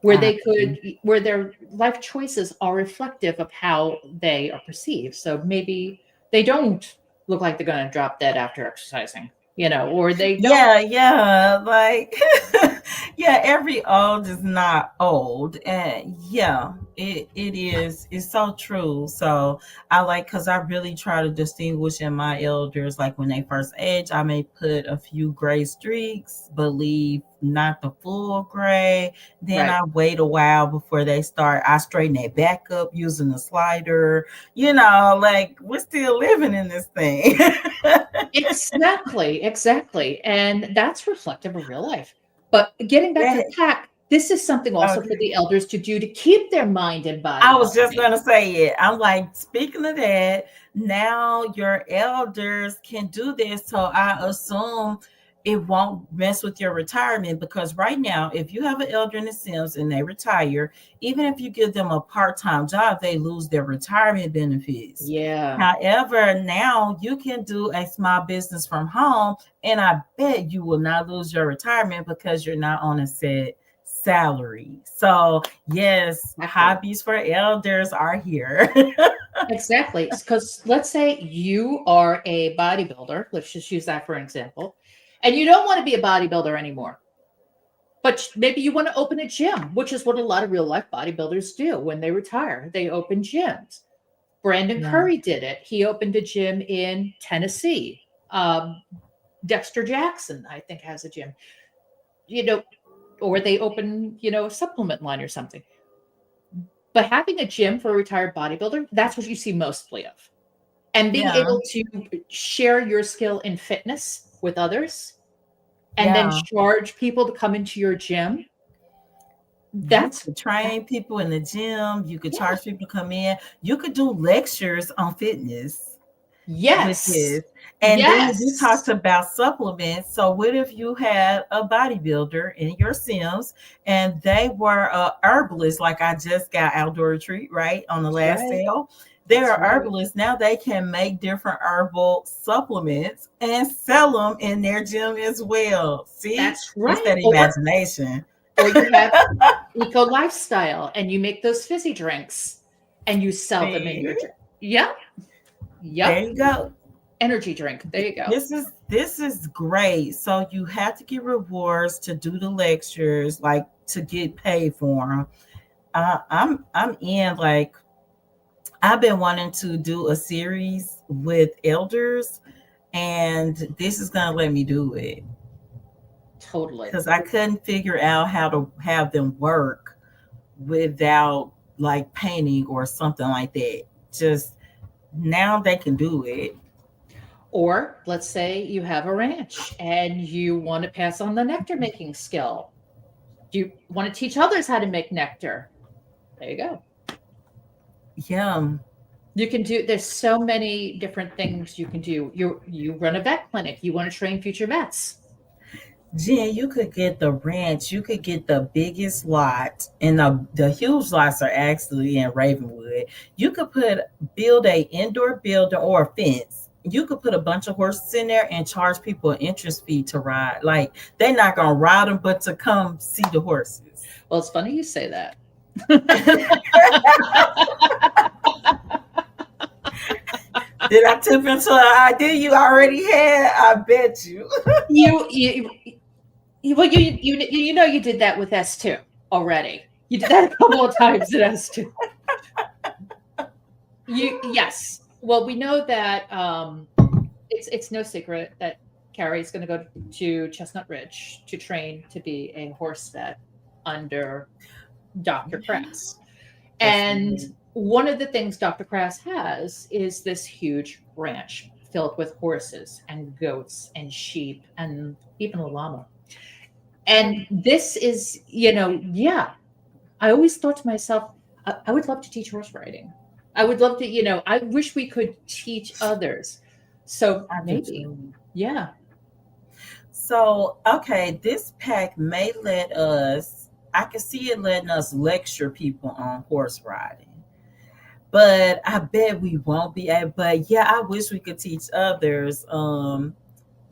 I agree. where their life choices are reflective of how they are perceived. So maybe they don't look like they're going to drop dead after exercising, or they don't. Yeah, yeah, like yeah, every old is not old. And yeah, it is. It's so true. So I like because I really try to distinguish in my elders, like when they first age, I may put a few gray streaks, but leave not the full gray. Then Right. I wait a while before they start. I straighten it back up using the slider. Like we're still living in this thing. Exactly, exactly. And that's reflective of real life. But getting back to Yeah. the pack, this is something also for Okay. the elders to do to keep their mind and I body was just healthy. gonna say it. I'm like, speaking of that, now your elders can do this. So I assume it won't mess with your retirement because right now, if you have an elder in the Sims and they retire, even if you give them a part-time job, they lose their retirement benefits. Yeah. However, now you can do a small business from home, and I bet you will not lose your retirement because you're not on a set salary. So yes, Exactly. hobbies for elders are here. Exactly. Because let's say you are a bodybuilder. Let's just use that for an example. And you don't want to be a bodybuilder anymore. But maybe you want to open a gym, which is what a lot of real life bodybuilders do when they retire. They open gyms. Brandon Yeah. Curry did it. He opened a gym in Tennessee. Dexter Jackson, I think, has a gym. You know, or they open, a supplement line or something. But having a gym for a retired bodybuilder, that's what you see mostly of. And being Yeah. able to share your skill in fitness with others and then Yeah. charge people to come into your gym, You that's could train people in the gym. You could yeah. charge people to come in. You could do lectures on fitness with Yes. this. And then we Yes. talked about supplements. So what if you had a bodybuilder in your Sims and they were a herbalist, like I just got outdoor retreat, right? On the That's last right. sale. They're That's right. herbalists. Now they can make different herbal supplements and sell them in their gym as well. See? That's It's right. that imagination. Or you have eco lifestyle and you make those fizzy drinks and you sell them in See? your drink. Yep. There Yep. you go. Energy drink. There you go. This is great. So you have to get rewards to do the lectures, like to get paid for them. I'm in like I've been wanting to do a series with elders, and this is gonna let me do it Totally. because I couldn't figure out how to have them work without like painting or something like that. Just now they can do it. Or let's say you have a ranch and you want to pass on the nectar making skill. You want to teach others how to make nectar. There you go. Yeah. You can do there's so many different things you can do. You run a vet clinic. You want to train future vets. Jen, you could get the ranch. You could get the biggest lot, and the huge lots are actually in Ravenwood. You could build a indoor building or a fence. You could put a bunch of horses in there and charge people an entrance fee to ride. Like they're not gonna ride them, but to come see the horses. Well, it's funny you say that. Did I tip into an idea you already had? I bet you. you, you, well, you did that with S2 already. You did that a couple of times at S2. Yes. Well, we know that it's no secret that Carrie's going to go to Chestnut Ridge to train to be a horse vet under Dr. Kress. That's And good. one of the things Dr. Kress has is this huge ranch filled with horses and goats and sheep and even a llama. And this is, yeah, I always thought to myself, I would love to teach horse riding. I would love to, I wish we could teach others. So I do maybe, too. yeah. So, okay, this pack may let us, I can see it letting us lecture people on horse riding, but I bet we won't be able. But yeah, I wish we could teach others.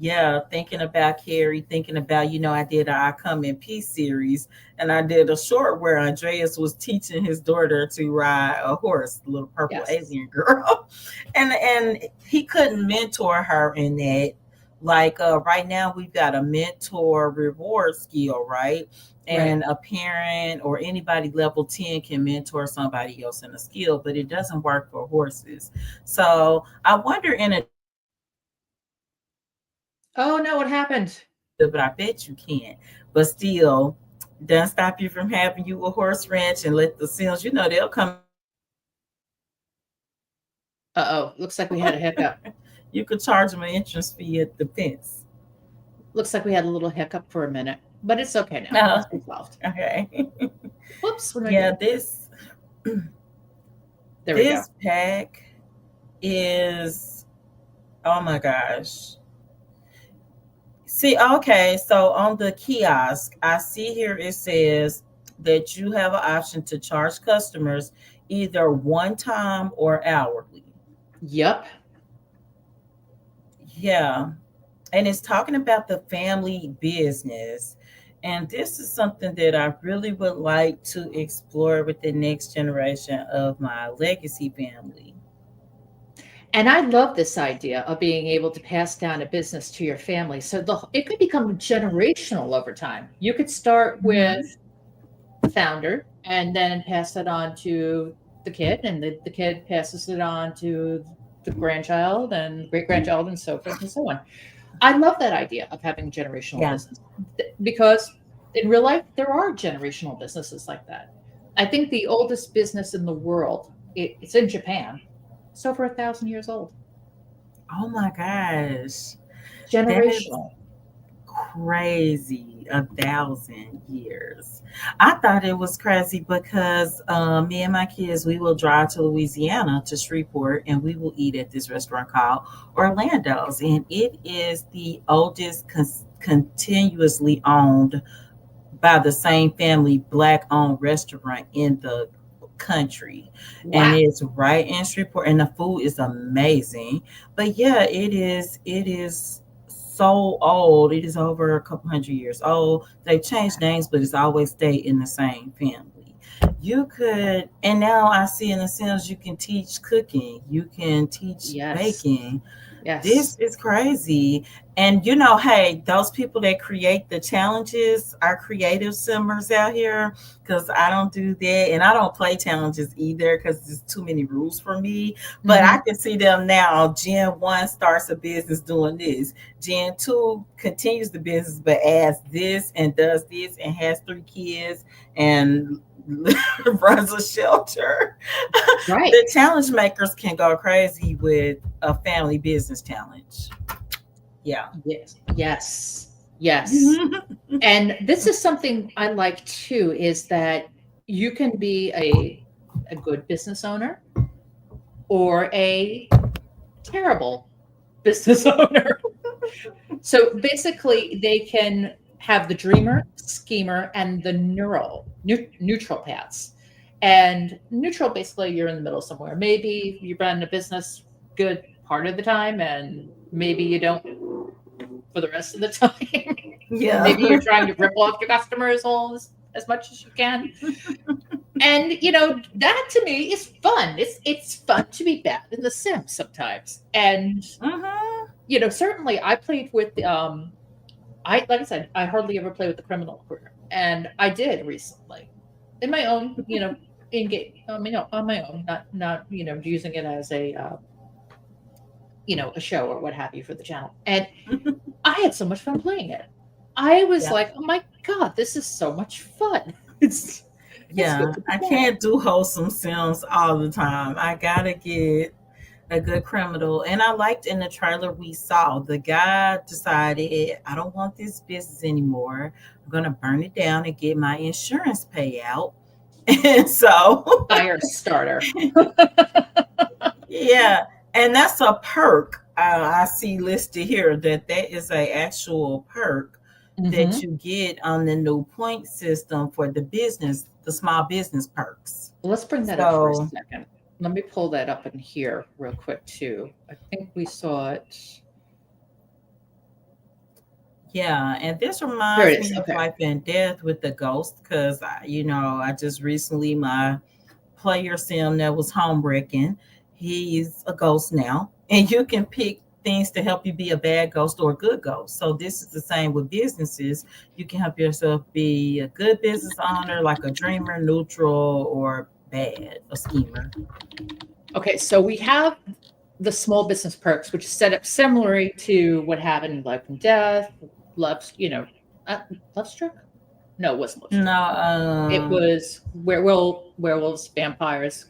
Yeah, thinking about Carrie, thinking about, I did a I Come in Peace series, and I did a short where Andreas was teaching his daughter to ride a horse, the little purple Yes. alien girl. And he couldn't mentor her in that. Like right now we've got a mentor reward skill, right? Right. And a parent or anybody level 10 can mentor somebody else in a skill, but it doesn't work for horses. So I wonder in a Oh no, what happened? but I bet you can. But still, doesn't stop you from having you a horse ranch and let the Sims, they'll come. Uh-oh. Looks like we had a hiccup. You could charge them an entrance fee at the fence. Looks like we had a little hiccup for a minute, but it's okay now. Uh, It's resolved. okay. Whoops, what did I Yeah, do? There we go. this pack is, oh my gosh. See, okay, so on the kiosk, I see here it says that you have an option to charge customers either one time or hourly. Yep. Yeah. And it's talking about the family business. And this is something that I really would like to explore with the next generation of my legacy family. And I love this idea of being able to pass down a business to your family. So it could become generational over time. You could start with Mhm. the founder and then pass it on to the kid, and the kid passes it on to the grandchild and great grandchild and so forth and so on. I love that idea of having generational Yeah. business because in real life there are generational businesses like that. I think the oldest business in the world, it's in Japan. It's over 1,000 years old. Oh my gosh. That is Generational. crazy. 1,000 years. I thought it was crazy because me and my kids, we will drive to Louisiana to Shreveport and we will eat at this restaurant called Orlando's. And it is the oldest continuously owned by the same family black owned restaurant in the country, and Wow. it's right in Shreveport, and the food is amazing. But yeah, it is so old. It is over a couple hundred years old. They've changed names, but it's always stayed in the same family. You could, and now I see in the Sims you can teach cooking, you can teach Yes. baking. This Yes. is crazy. And hey, those people that create the challenges are creative simmers out here, because I don't do that. And I don't play challenges either because there's too many rules for me. But I Hmm. can see them now. Gen 1 starts a business doing this, Gen 2 continues the business but adds this and does this and has 3 kids and runs a shelter. Right. The challenge makers can go crazy with a family business challenge. Yeah. Yes. Yes. Yes. And this is something I like too, is that you can be a good business owner or a terrible business owner. So basically, they can have the dreamer, schemer, and the neutral paths. And neutral, basically, you're in the middle somewhere. Maybe you run a business good part of the time, and maybe you don't for the rest of the time. Yeah. Maybe you're trying to rip off your customers all as much as you can. And that to me is fun. It's fun to be bad in The Sims sometimes. And Hmm. certainly I played with I like I said, I hardly ever play with the criminal career, and I did recently, in my own, in game, on my own, not using it as a show or what have you for the channel, and I had so much fun playing it. I was Yeah. like, oh my god, this is so much fun. It's good Yeah. to be I bad. can't do wholesome Sims all the time. I gotta get a good criminal. And I liked in the trailer we saw the guy decided, I don't want this business anymore. I'm gonna burn it down and get my insurance payout. And so Fire starter. yeah, and that's a perk. I see listed here that that is a actual perk that Hmm. you get on the new point system for the small business perks. Let's bring that up for a So second. Let me pull that up in here real quick too. I think we saw it. yeah, and this There reminds it is. me of Okay. Life and Death with the ghost, because I just recently my player sim that was homebreaking. He's a ghost now, and you can pick things to help you be a bad ghost or a good ghost. So this is the same with businesses. You can help yourself be a good business owner, like a dreamer, neutral, or bad, a schemer. Okay, so we have the small business perks, which is set up similarly to what happened in Life and Death, Love, Love Struck? No, it wasn't Love No, Struck. It was werewolves, vampires.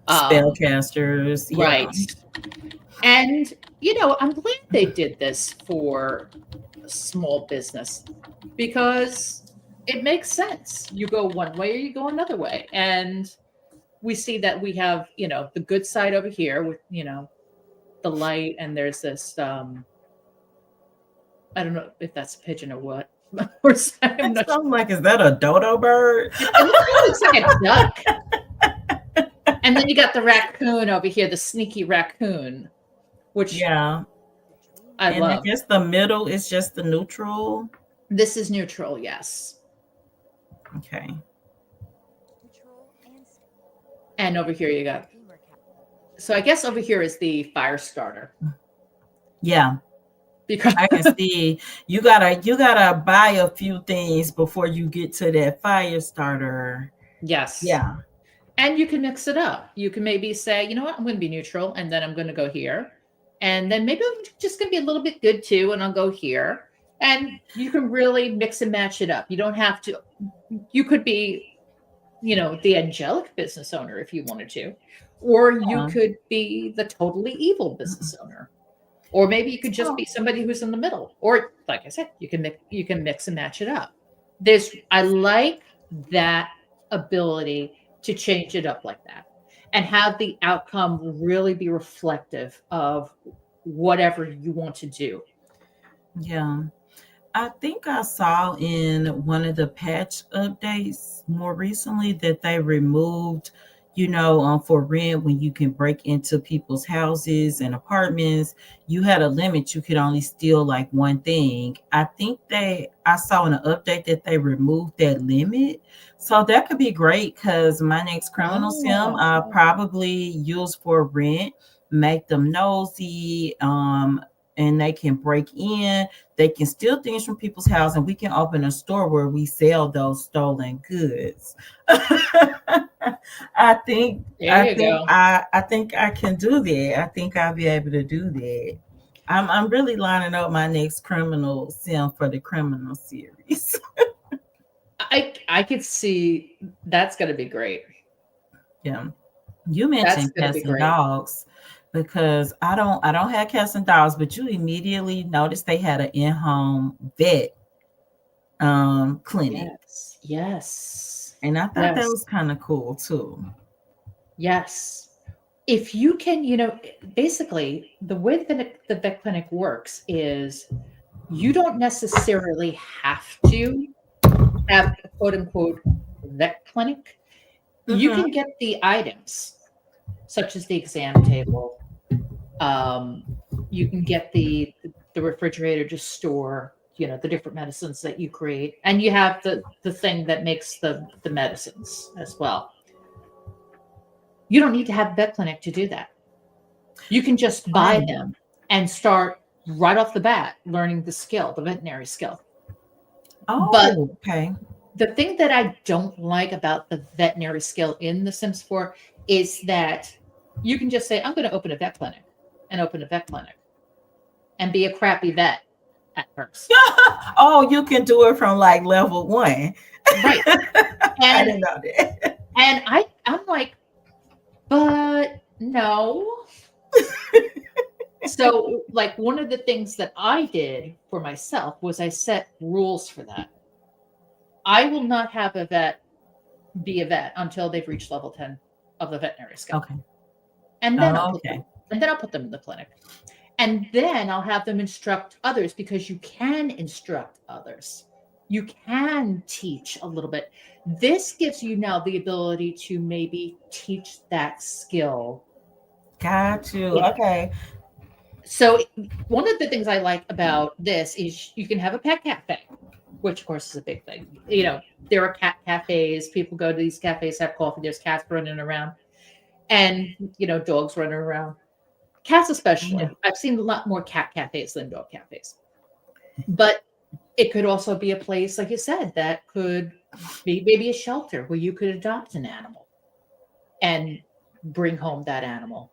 Um, spellcasters, yeah. right. And I'm glad they did this for small business because it makes sense. You go one way or you go another way. And we see that we have, the good side over here with, the light, and there's this I don't know if that's a pigeon or what. Or I'm It's not sure. something like, is that a dodo bird? It looks like a duck. And then you got the raccoon over here, the sneaky raccoon, which Yeah. I And I love. guess the middle is just the neutral. This is neutral, yes. Okay. Neutral and And over here you got schemer So I guess over here is the fire starter Yeah, because I can see you gotta buy a few things before you get to that fire starter. yes. Yeah. And you can mix it up. You can maybe say, you know what, I'm going to be neutral and then I'm going to go here. And then maybe I'm just going to be a little bit good too and I'll go here. And you can really mix and match it up. You don't have to, you could be, the angelic business owner if you wanted to, or you Yeah. could be the totally evil business owner. Or maybe you could just So be somebody who's in the middle. Or like I said, you can mix and match it up. I like that ability to change it up like that and have the outcome really be reflective of whatever you want to do. yeah. I think I saw in one of the patch updates more recently that they removed, for rent when you can break into people's houses and apartments, you had a limit. You could only steal like one thing. I saw in an update that they removed that limit. So that could be great because my next criminal sim Oh, I'll probably use for rent, make them nosy, and they can break in, they can steal things from people's house, and we can open a store where we sell those stolen goods. I think there I you think go. I think I can do that. I think I'll be able to do that. I'm really lining up my next criminal sim for the criminal series. I could see that's going to be great. Yeah. You That's mentioned going to be cats and great. dogs because I don't have cats and dogs, but you immediately noticed they had an in-home vet clinic. Yes. Yes. And I thought that Yes. was kind of cool too. Yes. If you can, basically the way the vet clinic works is you don't necessarily have to have a quote unquote vet clinic. You Mm-hmm. can get the items such as the exam table. Um, you can get the refrigerator to store, the different medicines that you create, and you have the thing that makes the medicines as well. You don't need to have a vet clinic to do that. You can just buy Right. them and start right off the bat learning the skill, the veterinary skill. But Oh, okay. the thing that I don't like about the veterinary skill in The Sims 4 is that you can just say, I'm going to open a vet clinic and open a vet clinic and be a crappy vet at first. Oh, you can do it from like level one. Right. I And didn't know that. I'm like, but no. So, like, one of the things that I did for myself was I set rules for that. I will not have a vet be a vet until they've reached level 10 of the veterinary skill. Okay. And then I'll Oh, put okay. them and then I'll put them in the clinic. And then I'll have them instruct others because you can instruct others. You can teach a little bit. This gives you now the ability to maybe teach that skill. Got you. Yeah. Okay. So one of the things I like about this is you can have a pet cafe, which of course is a big thing. There are cat cafes. People go to these cafes, have coffee. There's cats running around, and dogs running around. Cats Yeah. especially. I've seen a lot more cat cafes than dog cafes. But it could also be a place, like you said, that could be maybe a shelter where you could adopt an animal and bring home that animal.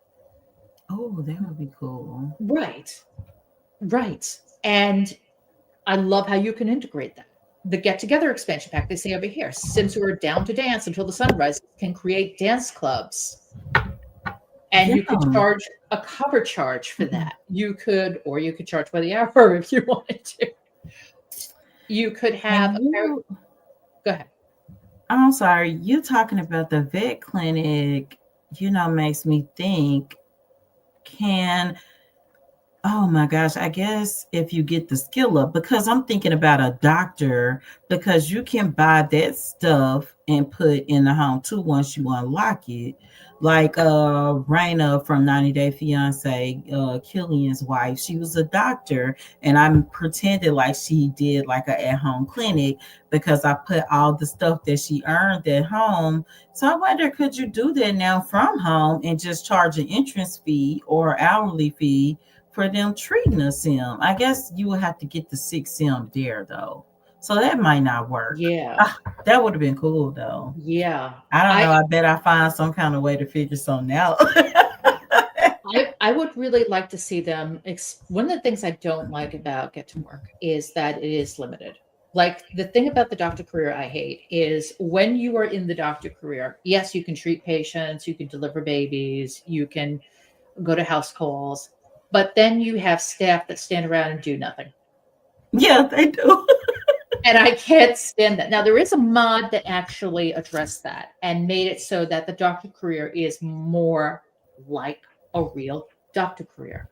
Oh, that would be cool. Right. Right. And I love how you can integrate that. The get together expansion pack they say over here. Sims who are down to dance until the sun rises can create dance clubs. And Yeah. you could charge a cover charge for Mhm. that. Or you could charge by the hour if you wanted to. You could have And a pair. you, Go ahead. I'm sorry, you talking about the vet clinic, makes me think, can oh my gosh, I guess if you get the skill up, because I'm thinking about a doctor, because you can buy that stuff and put in the home too once you unlock it. like Raina from 90 Day Fiance, Killian's wife. She was a doctor, and I pretended like she did like a at-home clinic because I put all the stuff that she earned at home. So I wonder, could you do that now from home and just charge an entrance fee or hourly fee for them treating a sim? I guess you would have to get the sick sim there though. So that might not work. Yeah. Ah, that would have been cool though. Yeah. I don't I know. I bet I find some kind of way to figure something out. I would really like to see them. One of the things I don't like about Get to Work is that it is limited. Like the thing about the doctor career I hate is when you are in the doctor career, yes, you can treat patients, you can deliver babies, you can go to house calls, but then you have staff that stand around and do nothing. Yeah, they do. And I can't stand that. Now, there is a mod that actually addressed that and made it so that the doctor career is more like a real doctor career.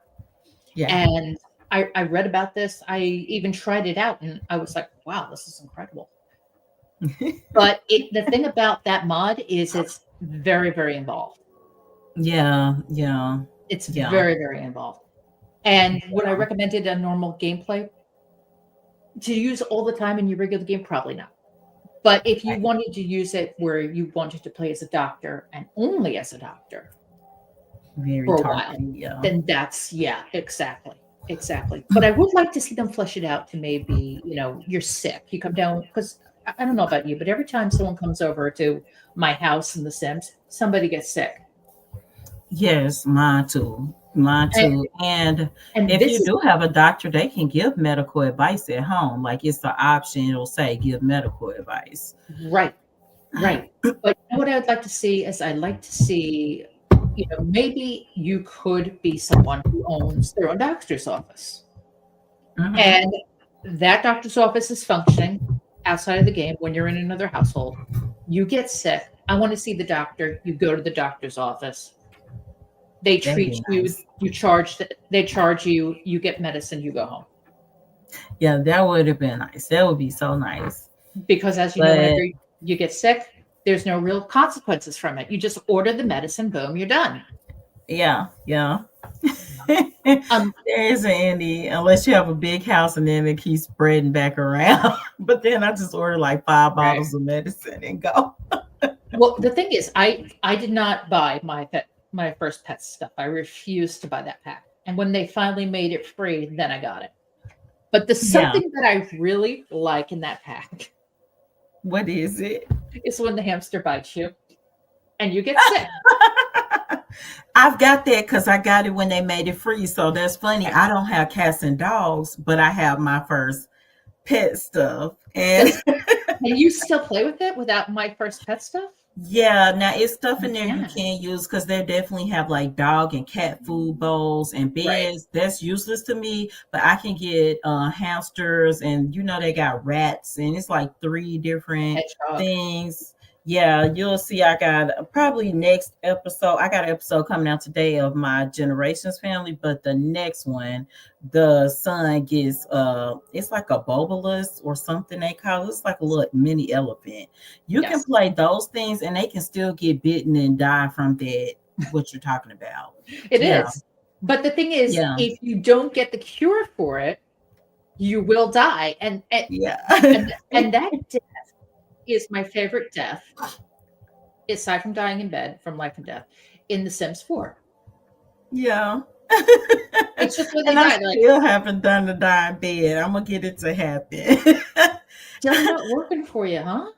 Yeah. And I read about this. I even tried it out and I was like, wow, this is incredible. But the thing about that mod is it's very, very involved. Yeah. Yeah. It's Yeah. very, very involved. And would I recommend it a normal gameplay to use all the time in your regular game? Probably not. But if you wanted to use it where you wanted to play as a doctor and only as a doctor Very for a while, targeted. Yeah. then that's, yeah, exactly. Exactly. But I would like to see them flesh it out to maybe, you're sick. You come down because I don't know about you, but every time someone comes over to my house in The Sims, somebody gets sick. Yes, mine too. Mine And, too. And and if this you is do have a doctor, they can give medical advice at home. Like it's the option, it'll say give medical advice. right, right. But what I would like to see is I'd like to see, maybe you could be someone who owns their own doctor's office. Mhm. And that doctor's office is functioning outside of the game when you're in another household. You get sick. I want to see the doctor. You go to the doctor's office. They That'd treat be you. nice. They charge you. You get medicine. You go home. Yeah, that would have been nice. That would be so nice. Because as you know, whenever But you get sick, there's no real consequences from it. You just order the medicine. Boom, you're done. yeah, yeah. Um, There isn't any unless you have a big house and then it keeps spreading back around. But then I just order like 5 bottles right. of medicine and go. Well, the thing is, I did not buy my first pet stuff. I refused to buy that pack. And when they finally made it free, then I got it. But the Yeah. something that I really like in that pack What is it? is when the hamster bites you and you get sick. I've got that because I got it when they made it free. So that's funny. Right. I don't have cats and dogs, but I have my first pet stuff. And Does Can you still play with it without my first pet stuff? yeah, now it's stuff You in there you can. can't use because they definitely have like dog and cat food bowls and Right. beds. That's useless to me, but I can get hamsters and they got rats and it's like three different Hedgehog. things. Yeah, you'll see. I got probably next episode. I got an episode coming out today of my generations family, but the next one, the son gets it's like a bobolus or something they call it. It's like a little mini elephant. You can Yes, play those things and they can still get bitten and die from that, what you're talking about. it Yeah. is. But the thing is, Yeah. if you don't get the cure for it, you will die. Yeah. And that death is my favorite death, aside from dying in bed from life and death, in The Sims 4. Yeah. It's just when they And I die, they're like, still haven't done the die in bed. I'm gonna get it to happen. still not working for you, huh?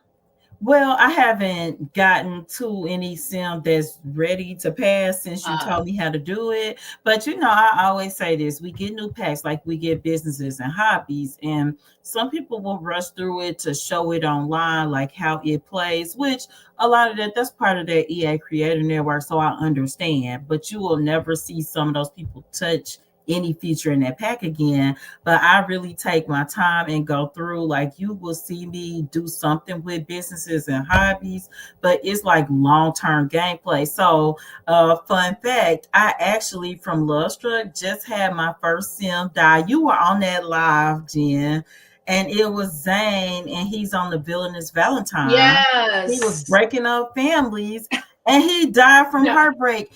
Well, I haven't gotten to any sim that's ready to pass since you Uh, told me how to do it. But I always say this: we get new packs, like we get businesses and hobbies, and some people will rush through it to show it online, like how it plays. Which a lot of that's part of their EA Creator Network, so I understand. But you will never see some of those people touch any feature in that pack again. But I really take my time and go through. Like you will see me do something with businesses and hobbies, but it's like long-term gameplay. So fun fact, I actually from Love Struck just had my first sim die. You were on that live, Jen, and it was Zane, and he's on the Villainous Valentine. He was yes. breaking up families. and he died from Yeah. heartbreak.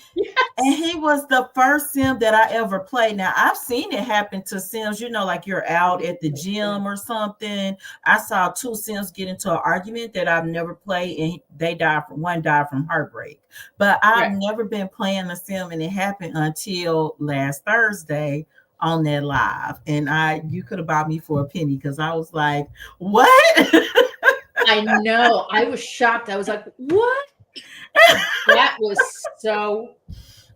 And he was the first sim that I ever played. Now I've seen it happen to sims, like you're out at the gym or something. I saw two sims get into an argument that I've never played, and one died from heartbreak. But I've Right. never been playing a sim, and it happened until last Thursday on that live. And you could have bought me for a penny because I was like, what? I know. I was shocked. I was like, what? That was so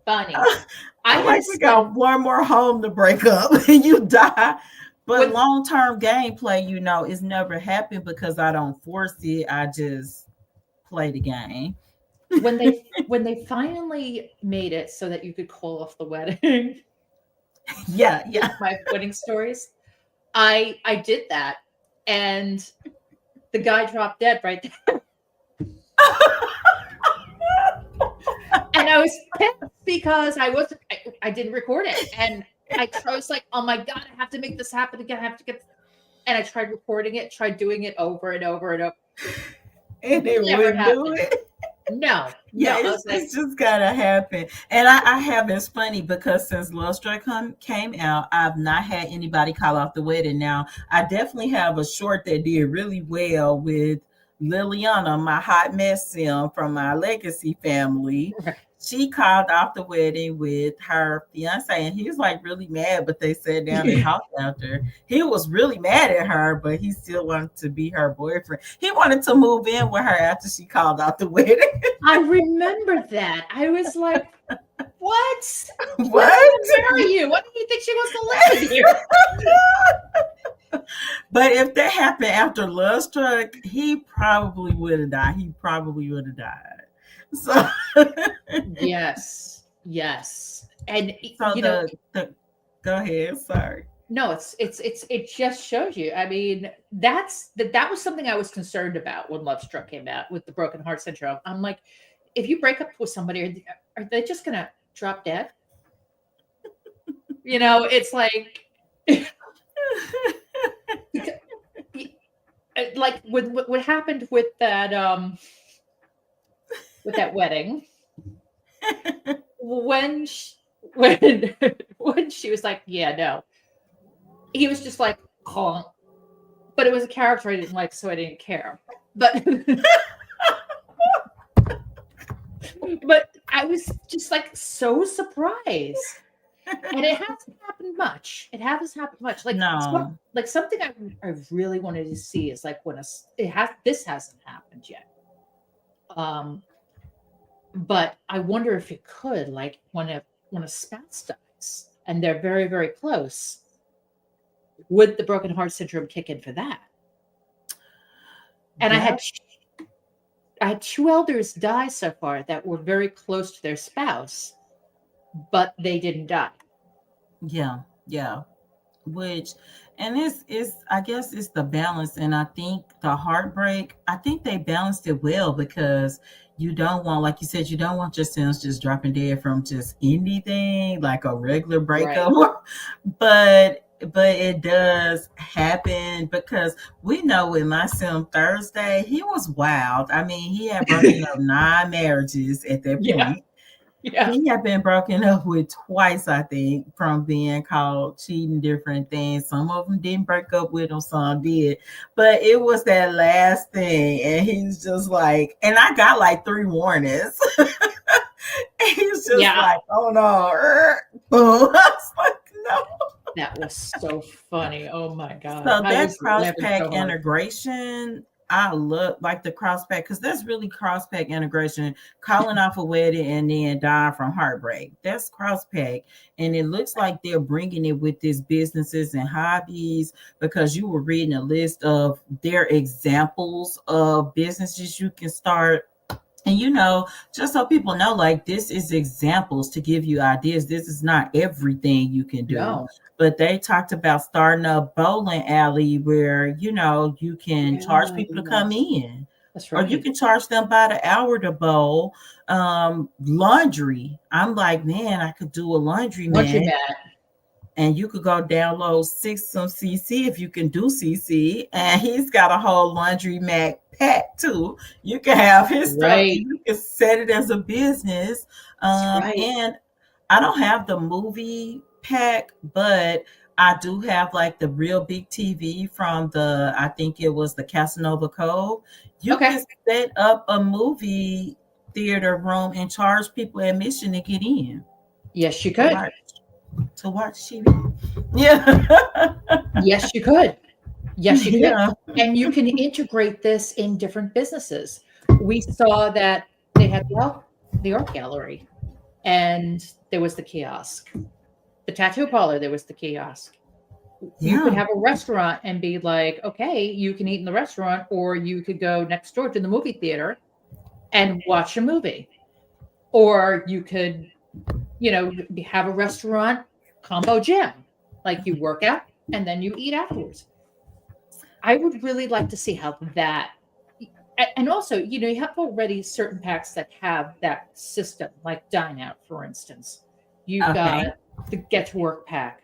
funny. I I'm had like, a we sim got one more home to break up and you die. But with long-term gameplay, it's never happened because I don't force it. I just play the game. when they finally made it so that you could call off the wedding. Yeah, With yeah. my wedding stories. I did that, and the guy dropped dead right there. And I was pissed because I didn't record it, and I was like, oh my god, I have to make this happen again. I have to get, and I tried recording it, tried doing it over and over and over. And it Never wouldn't do happened. it. No, Yeah, no. I was like, it's just gotta happen. And I have it's funny because since Love Strike came out, I've not had anybody call off the wedding. Now I definitely have a short that did really well with Liliana, my hot mess sim from my legacy family. She called off the wedding with her fiance, and he was like really mad, but they sat down and talked after. He was really mad at her, but he still wanted to be her boyfriend. He wanted to move in with her after she called off the wedding. I remember that. I was like, what? Why What? does he marry you? Why do you think she wants to live with you? But if that happened after Love Struck, he probably would have died. So, Yes, yes. And so the go ahead. Sorry. no, it just shows you. I mean, that was something I was concerned about when Love Struck came out with the broken heart syndrome. I'm like, if you break up with somebody, are they just gonna drop dead? It's like like what happened with that wedding when when when she was like, yeah, no, he was just like, oh, but it was a character I didn't like, so I didn't care. But but I was just like so surprised. And it hasn't happened much. It hasn't happened much. No. Like something I really wanted to see is like when this hasn't happened yet. But I wonder if it could, like when a spouse dies and they're very, very close, would the broken heart syndrome kick in for that? And I had two elders die so far that were very close to their spouse, but they didn't die. Yeah, yeah. And this is, I guess, it's the balance. And I think the heartbreak, I think they balanced it well because you don't want, like you said, you don't want your sons just dropping dead from just anything like a regular breakup. Right. But it does happen because we know with my sim Thursday, he was wild. I mean, he had broken up 9 marriages at that point. Yeah. He had been broken up with twice, I think, from being called cheating, different things. Some of them didn't break up with him, some did. But it was that last thing. And he's just like, and I got like 3 warnings. He's just like, oh no. Boom. I was like, no. That was so funny. Oh my God. So that cross-pack integration, I love like the cross-pack because that's really cross-pack integration, calling off a wedding and then dying from heartbreak. That's cross-pack. And it looks like they're bringing it with these businesses and hobbies because you were reading a list of their examples of businesses you can start. And, just so people know, like this is examples to give you ideas. This is not everything you can do. No. But they talked about starting a bowling alley where, you can charge people to come in. That's right. Or you can charge them by the hour to bowl. Laundry. I'm like, man, I could do a laundry mat. and you could go download Six some CC if you can do CC. And he's got a whole laundry mat pack too. You can have his stuff and Right. you can set it as a business. That's right. And I don't have the movie pack, but I do have like the real big TV from I think it was the Casanova Cove. You Okay. can set up a movie theater room and charge people admission to get in Yes, you to could. watch TV. Yeah. Yes, you could. Yes, you could. Yeah. And you can integrate this in different businesses. We saw that they had the art gallery, and there was the kiosk. The tattoo parlor, there was the kiosk. You could Yeah. have a restaurant and be like, okay, you can eat in the restaurant, or you could go next door to the movie theater and watch a movie. Or you could, have a restaurant combo gym. Like you work out and then you eat afterwards. I would really like to see how that, and also, you have already certain packs that have that system, like Dine Out, for instance. You've got Okay. the Get to Work pack.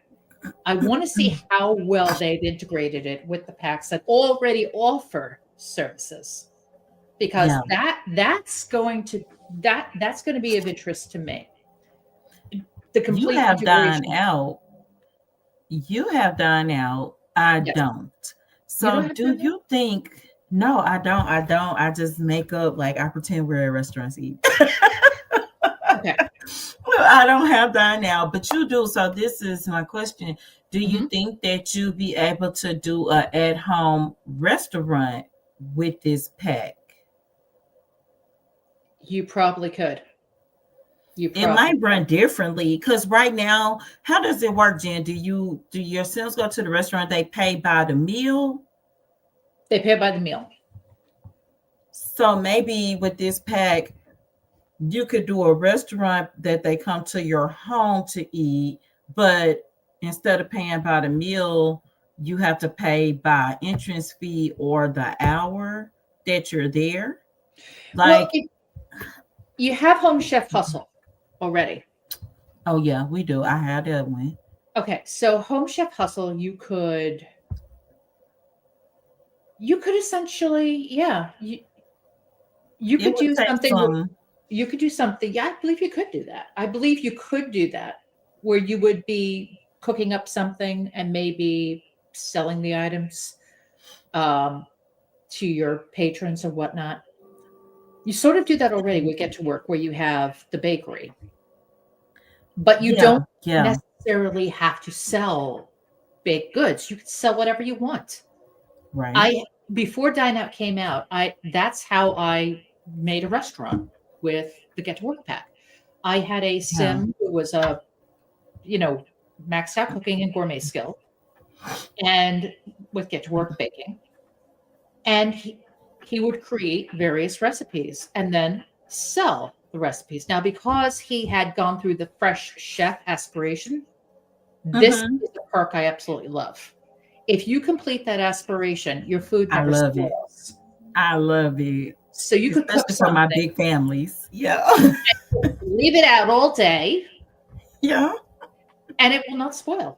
I want to see how well they've integrated it with the packs that already offer services, because Yeah. that's going to be of interest to me. The You complete have Dine integration. Out. You have Dine Out. I Yes, don't. you don't So have do Dine Out. you think? No, I don't. I don't. I just make up like I pretend we're at restaurants eat. Okay. Well, I don't have Dine Out, but you do. So this is my question. Do you Hmm. think that you'll be able to do a at-home restaurant with this pack? You probably could. You It probably might run differently because right now, how does it work, Jen? Do your Sims go to the restaurant? They pay by the meal. they pay by the meal. So maybe with this pack, you could do a restaurant that they come to your home to eat, but instead of paying by the meal, you have to pay by entrance fee or the hour that you're there. Well, Like, you have Home Chef Hustle already. oh yeah, we do. I had that one. Okay, so Home Chef Hustle, you could essentially, yeah, you It could would do take something. some. You could do something. Yeah, I believe you could do that. I believe you could do that, where you would be cooking up something and maybe selling the items um, to your patrons or whatnot. You sort of do that already with Get to Work, where you have the bakery, but you Yeah, don't yeah, necessarily have to sell baked goods. You can sell whatever you want. right. I Before Dine Out came out, I that's how I made a restaurant with the Get to Work pack. I had a Yeah. sim who was a, you know, maxed out cooking and gourmet skill, and with Get to Work baking, and he would create various recipes and then sell the recipes. Now, because he had gone through the fresh chef aspiration, this Mm-hmm. is a perk I absolutely love. If you complete that aspiration, your food I never love it. spoils. I love it, So you could cook especially for my something, big families. Yeah. leave it out all day, Yeah. and it will not spoil.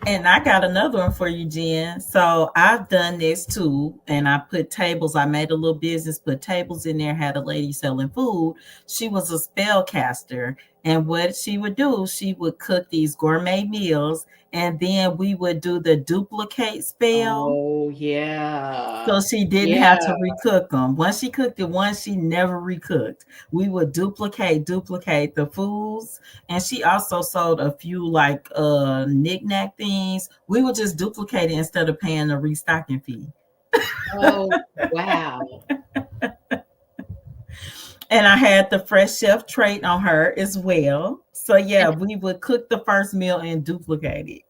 And I got another one for you, Jen. So I've done this too. And I put tables, I made a little business, put tables in there, had a lady selling food. She was a spellcaster. And what she would do, she would cook these gourmet meals. And then we would do the duplicate spell. Oh yeah, So she didn't have yeah. to recook them. Once she cooked it once, she never recooked. We would duplicate the foods. And she also sold a few like knick-knack things. We would just duplicate it instead of paying the restocking fee. Oh wow. And I had the fresh chef trait on her as well. So And yeah, we would cook the first meal and duplicate it.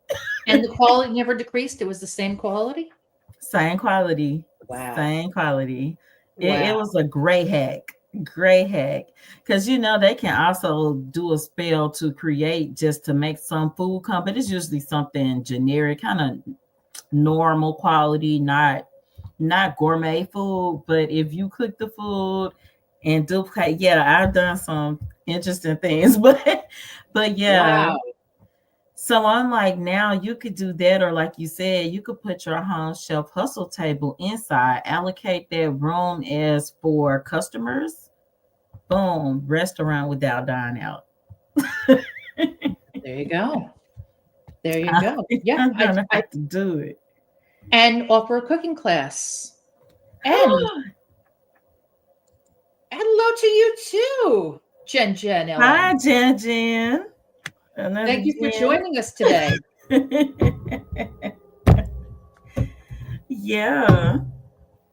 and the quality never decreased. It was the same quality. Same quality, Wow. same quality. It Wow. was a great hack, great hack. Because they can also do a spell to create just to make some food come, but it's usually something generic, kind of normal quality, not gourmet food. But if you cook the food and duplicate, yeah, I've done some interesting things, but yeah. Wow. So I'm like, now you could do that, or like you said, you could put your home shelf hustle table inside, allocate that room as for customers. Boom, restaurant without dine out. There you go. There you I go. think Yeah, I'm gonna have to do it. and offer a cooking class. And hello to you too, Jen Hi, Ellen. Jen Jen. Another Thank you for Jen. joining us today. Yeah.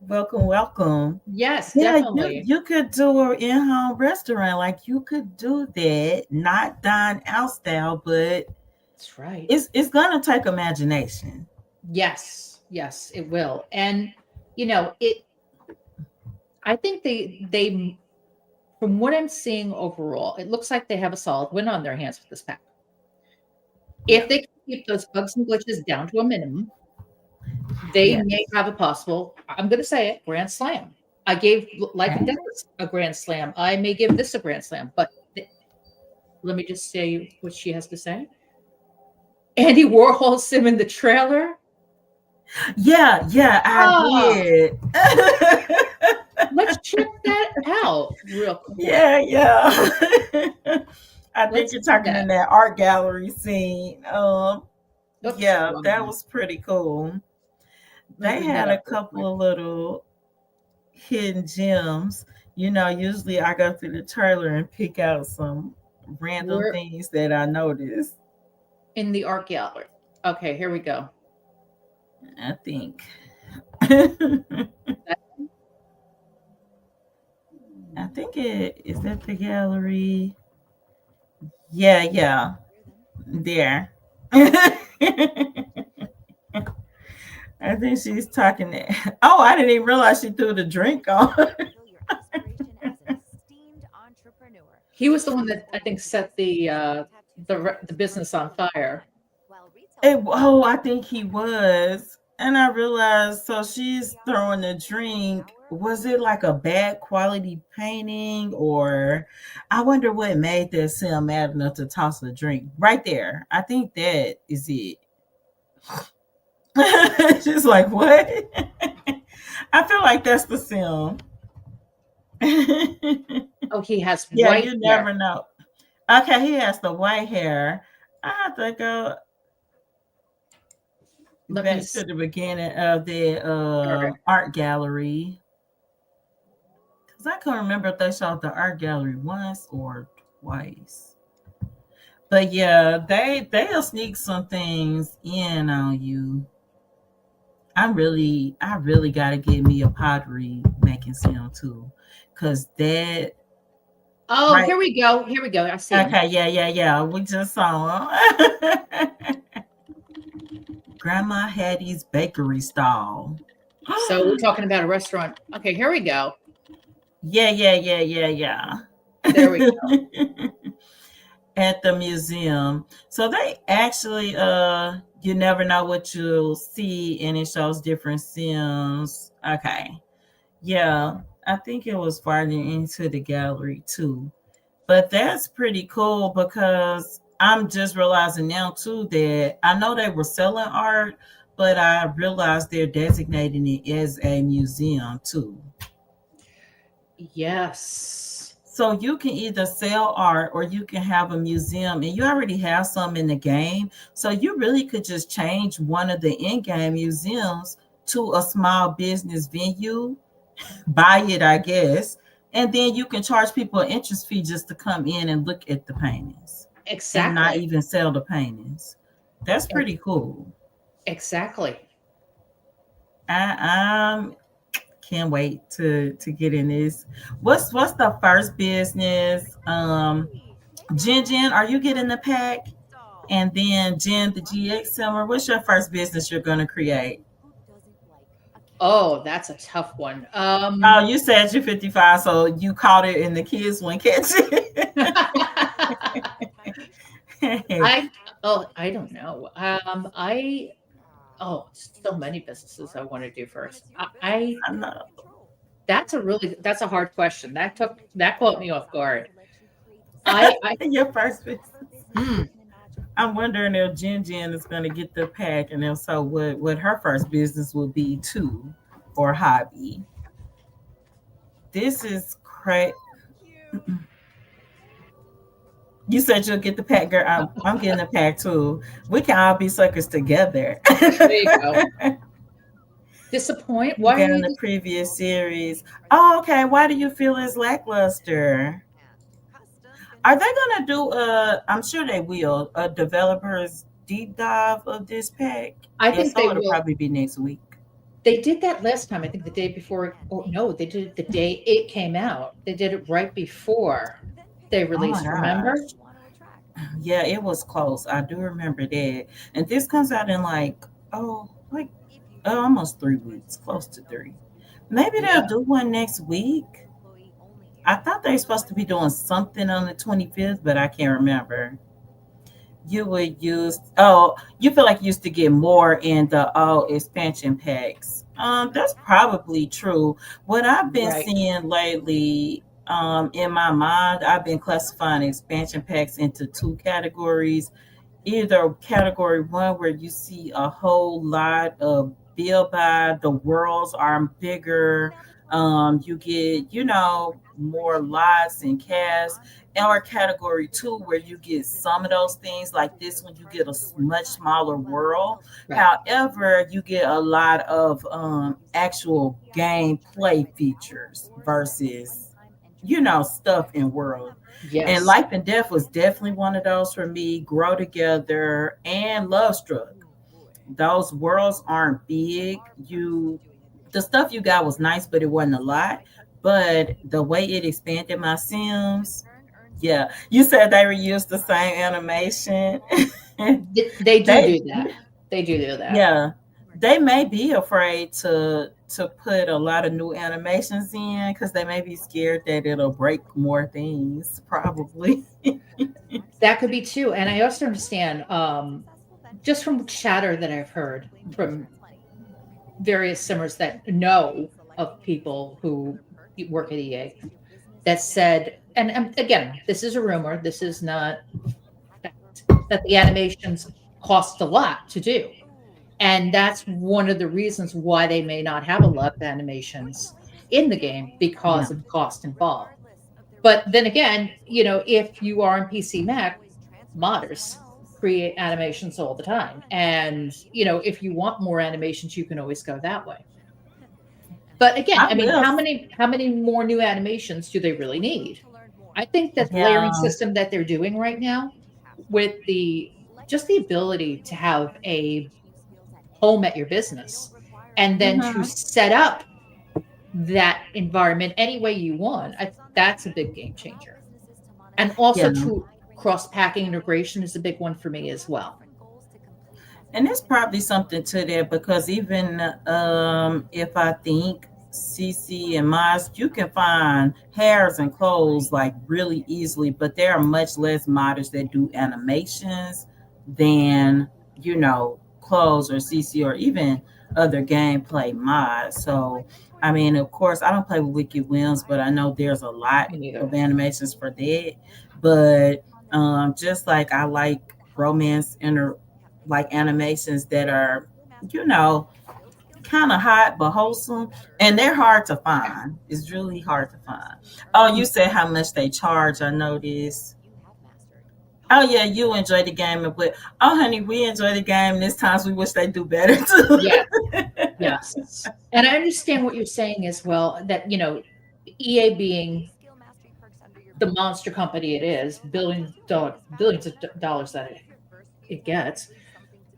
Welcome, welcome. Yes, Yeah, you definitely. you could do an in-home restaurant. Like you could do that, not dine out style, but That's right. it's gonna take imagination. Yes, yes, it will. And it I think they from what I'm seeing overall, it looks like they have a solid win on their hands with this pack. Yeah. If they can keep those bugs and glitches down to a minimum, they Yeah. may have a possible, I'm going to say it, grand slam. I gave Life and Okay. Death a grand slam. I may give this a grand slam, but let me just say what she has to say. Andy Warhol sim in the trailer. Yeah, yeah, I Ah, did. let's check that out real quick. Yeah, yeah. I think Let's you're do talking that. in that art gallery scene. Oops, Yeah, wrong that one. was pretty cool. Let me They bring that had a up real couple quick. of little hidden gems. Usually I go through the trailer and pick out some random We're things that I noticed. in the art gallery. Okay, here we go. I think. I think it is that the gallery. Yeah, yeah. There. I think she's talking that. Oh, I didn't even realize she threw the drink on. He was the one that I think set the business on fire. I think he was. And I realized, so she's throwing a drink. Was it like a bad quality painting, or I wonder what made that sim mad enough to toss a drink right there? I think that is it. She's like, what? I feel like that's the sim. Oh, he has Yeah, white you hair. never know. Okay, he has the white hair. I have to go Let me back see. to the beginning of the All right. art gallery because I can't remember if they showed the art gallery once or twice. But yeah, they'll sneak some things in on you. I really got to get me a pottery making sim too, because that Oh, right. here we go. Here we go. I see him. Okay, yeah, yeah, yeah. We just saw him. Grandma Hattie's bakery stall. So we're talking about a restaurant. Okay, here we go. Yeah, yeah, yeah, yeah, yeah. There we go. At the museum. So they actually you never know what you'll see, and it shows different sims. Okay. Yeah. I think it was farther into the gallery too. But that's pretty cool because I'm just realizing now too that I know they were selling art, but I realized they're designating it as a museum too. Yes. So you can either sell art or you can have a museum, and you already have some in the game. So you really could just change one of the in-game museums to a small business venue, buy it, I guess, and then you can charge people an interest fee just to come in and look at the paintings and not Exactly. even sell the paintings. That's pretty cool. Exactly. I can't wait to get in this. What's the first business? Jen, are you getting the pack? And then Jen, the GX Summer. What's your first business you're gonna create? Oh, that's a tough one. Oh, you said you're 55, so you caught it and the kids wouldn't catch it. I I don't know. So many businesses I want to do first. I know. That's a hard question. That caught me off guard. I Your first business. hmm, I'm wondering if Jen Jen is going to get the pack, and if so, what her first business will be too, or hobby. This is crazy. You said you'll get the pack, girl. I'm getting the pack too. We can all be suckers together. There you go. Disappoint? You Why are got in you the previous series. Oh, okay. Why do you feel it's lackluster? Are they gonna do I'm sure they will, a developers deep dive of this pack? I If think so, they it'll will. probably be next week. They did that last time, I think the day before oh, no, they did it the day it came out. They did it right before they Oh my released, remember? gosh. Yeah, it was close. I do remember that. And this comes out in like almost 3 weeks, close to three. Maybe they'll Yeah, do one next week. I thought they were supposed to be doing something on the 25th, but I can't remember. You would use, oh, you feel like you used to get more in the expansion packs. That's probably true. What I've been right. seeing lately, in my mind, I've been classifying expansion packs into two categories. Either category one, where you see a whole lot of build by, the worlds are bigger, you get, more lots and casts. Or category two, where you get some of those things, like this one, you get a much smaller world. Right. However, you get a lot of actual gameplay features versus, stuff in world. And Yes. Life and Death was definitely one of those for me. Grow Together and Love Struck. Those worlds aren't big. The stuff you got was nice, but it wasn't a lot. But the way it expanded my Sims, yeah. You said they reused the same animation. They do they do that. They do that. yeah. They may be afraid to put a lot of new animations in because they may be scared that it'll break more things, probably. That could be too, and I also understand, just from chatter that I've heard from various simmers that know of people who work at EA that said, and again, this is a rumor, this is not fact, that the animations cost a lot to do. And that's one of the reasons why they may not have a lot of animations in the game Yeah. because of the cost involved. But then again, if you are on PC Mac, modders create animations all the time. And, if you want more animations, you can always go that way. But again, I I mean, will. how many more new animations do they really need? I think that the layering Yeah. system that they're doing right now with the ability to have a home at your business and then to Hmm. set up that environment any way you want, that's a big game changer. And Yeah. also to cross packing integration is a big one for me as well. And there's probably something to that because even if I think CC and Moz, you can find hairs and clothes like really easily, but there are much less modders that do animations than, clothes or CC or even other gameplay mods. So, I mean, of course, I don't play with Wiki Whims, but I know there's a lot Me neither. of animations for that. But just like I like romance like animations that are, you know, kind of hot but wholesome, and they're hard to find. It's really hard to find. Oh, you said how much they charge. I noticed. Oh yeah, you enjoy the game, but oh honey, we enjoy the game. There's times we wish they do better too. Yes, yes. And I understand what you're saying as well, that, EA being the monster company it is, billions of dollars that it gets,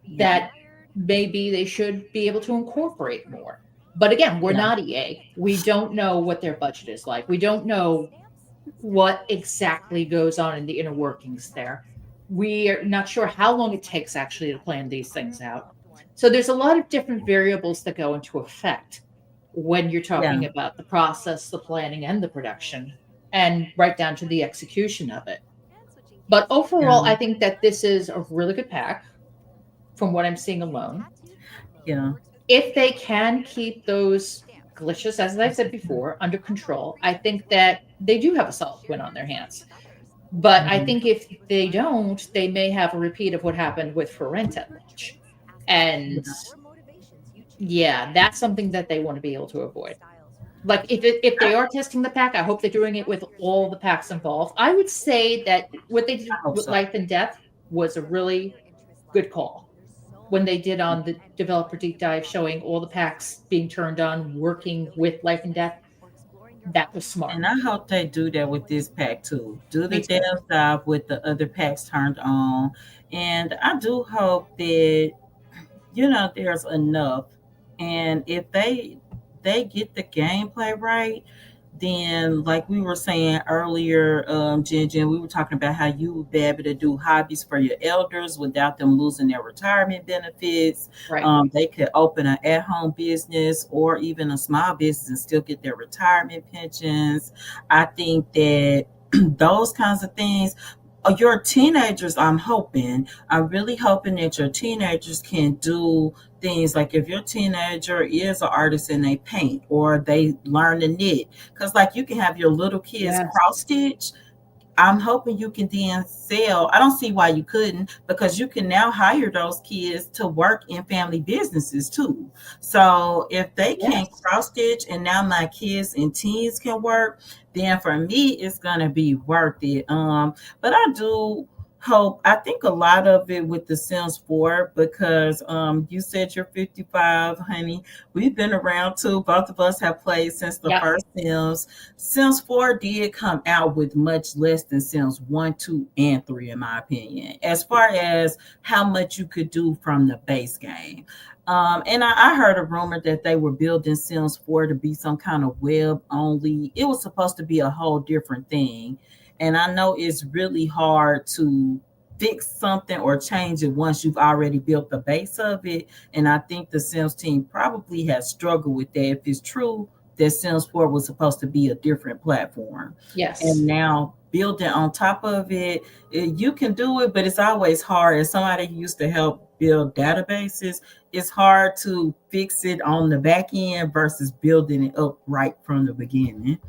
Yeah, that maybe they should be able to incorporate more. But again, we're yeah, not EA. We don't know what their budget is like. We don't know what exactly goes on in the inner workings there. We are not sure how long it takes actually to plan these things out. So there's a lot of different variables that go into effect when you're yeah, talking about the process, the planning, and the production, and right down to the execution of it. But yeah, overall, I think that this is a really good pack from what I'm seeing alone. yeah. If they can keep those glitches, as I said before, under control, I think that they do have a solid win on their hands. But I Mhm. think if they don't, they may have a repeat of what happened with For Rent at launch. And yeah, that's something that they want to be able to avoid. Like if they are testing the pack, I hope they're doing it with all the packs involved. I would say that what they did I hope with so. Life and Death was a really good call. When they did on the developer deep dive showing all the packs being turned on, working with Life and Death, that was smart. And I hope they do that with this pack too. Do the Me too. dev dive with the other packs turned on. And I do hope that there's enough. And if they get the gameplay right, then like we were saying earlier, Jen, we were talking about how you would be able to do hobbies for your elders without them losing their retirement benefits. Right. They could open an at-home business or even a small business and still get their retirement pensions. I think that those kinds of things, your teenagers, I'm really hoping that your teenagers can do things like if your teenager is an artist and they paint or they learn to knit, because like you can have your little kids cross Yes. stitch. I'm hoping you can then sell. I don't see why you couldn't, because you can now hire those kids to work in family businesses too. So if they can Yes. cross stitch and now my kids and teens can work, then for me it's gonna be worth it. But I do hope, I think a lot of it with the Sims 4, because you said you're 55, honey. We've been around too. Both of us have played since the Yep. first Sims. Sims 4 did come out with much less than Sims 1, 2, and 3, in my opinion, as far as how much you could do from the base game. And I heard a rumor that they were building Sims 4 to be some kind of web only. It was supposed to be a whole different thing. And I know it's really hard to fix something or change it once you've already built the base of it. And I think the Sims team probably has struggled with that if it's true that Sims 4 was supposed to be a different platform. And Yes. now building on top of it, you can do it, but it's always hard. As somebody who used to help build databases, it's hard to fix it on the back end versus building it up right from the beginning.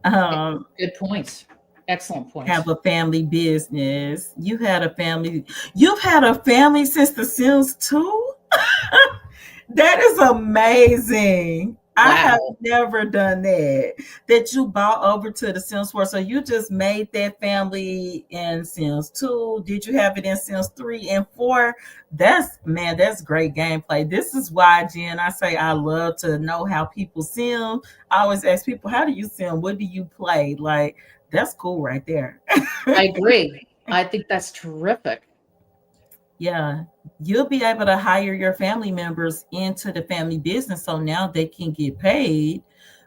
Um, Good points. Excellent have points. a family business. You've had a family since The Sims 2? That is amazing. I have Wow. never done that. That you bought over to the Sims 4. So you just made that family in Sims 2. Did you have it in Sims 3 and 4? That's great gameplay. This is why, Jen, I say I love to know how people sim. I always ask people, how do you sim? What do you play? Like, that's cool right there. I agree. I think that's terrific. Yeah, you'll be able to hire your family members into the family business so now they can get paid.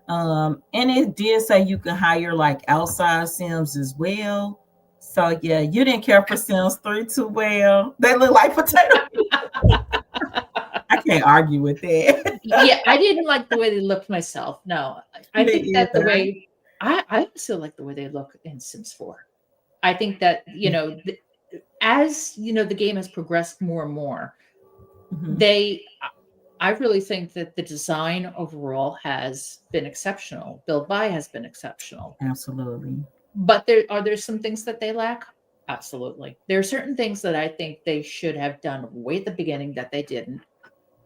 And it did say you can hire like outside Sims as well. So yeah, you didn't care for Sims 3 too well. They look like potato. I can't argue with that. Yeah, I didn't like the way they looked myself. No, I Me think that the either. way I also like the way they look in Sims 4. I think that, as the game has progressed more and more, Mhm. they I really think that the design overall has been exceptional. Build by has been exceptional. Absolutely. But there some things that they lack? Absolutely. There are certain things that I think they should have done way at the beginning that they didn't,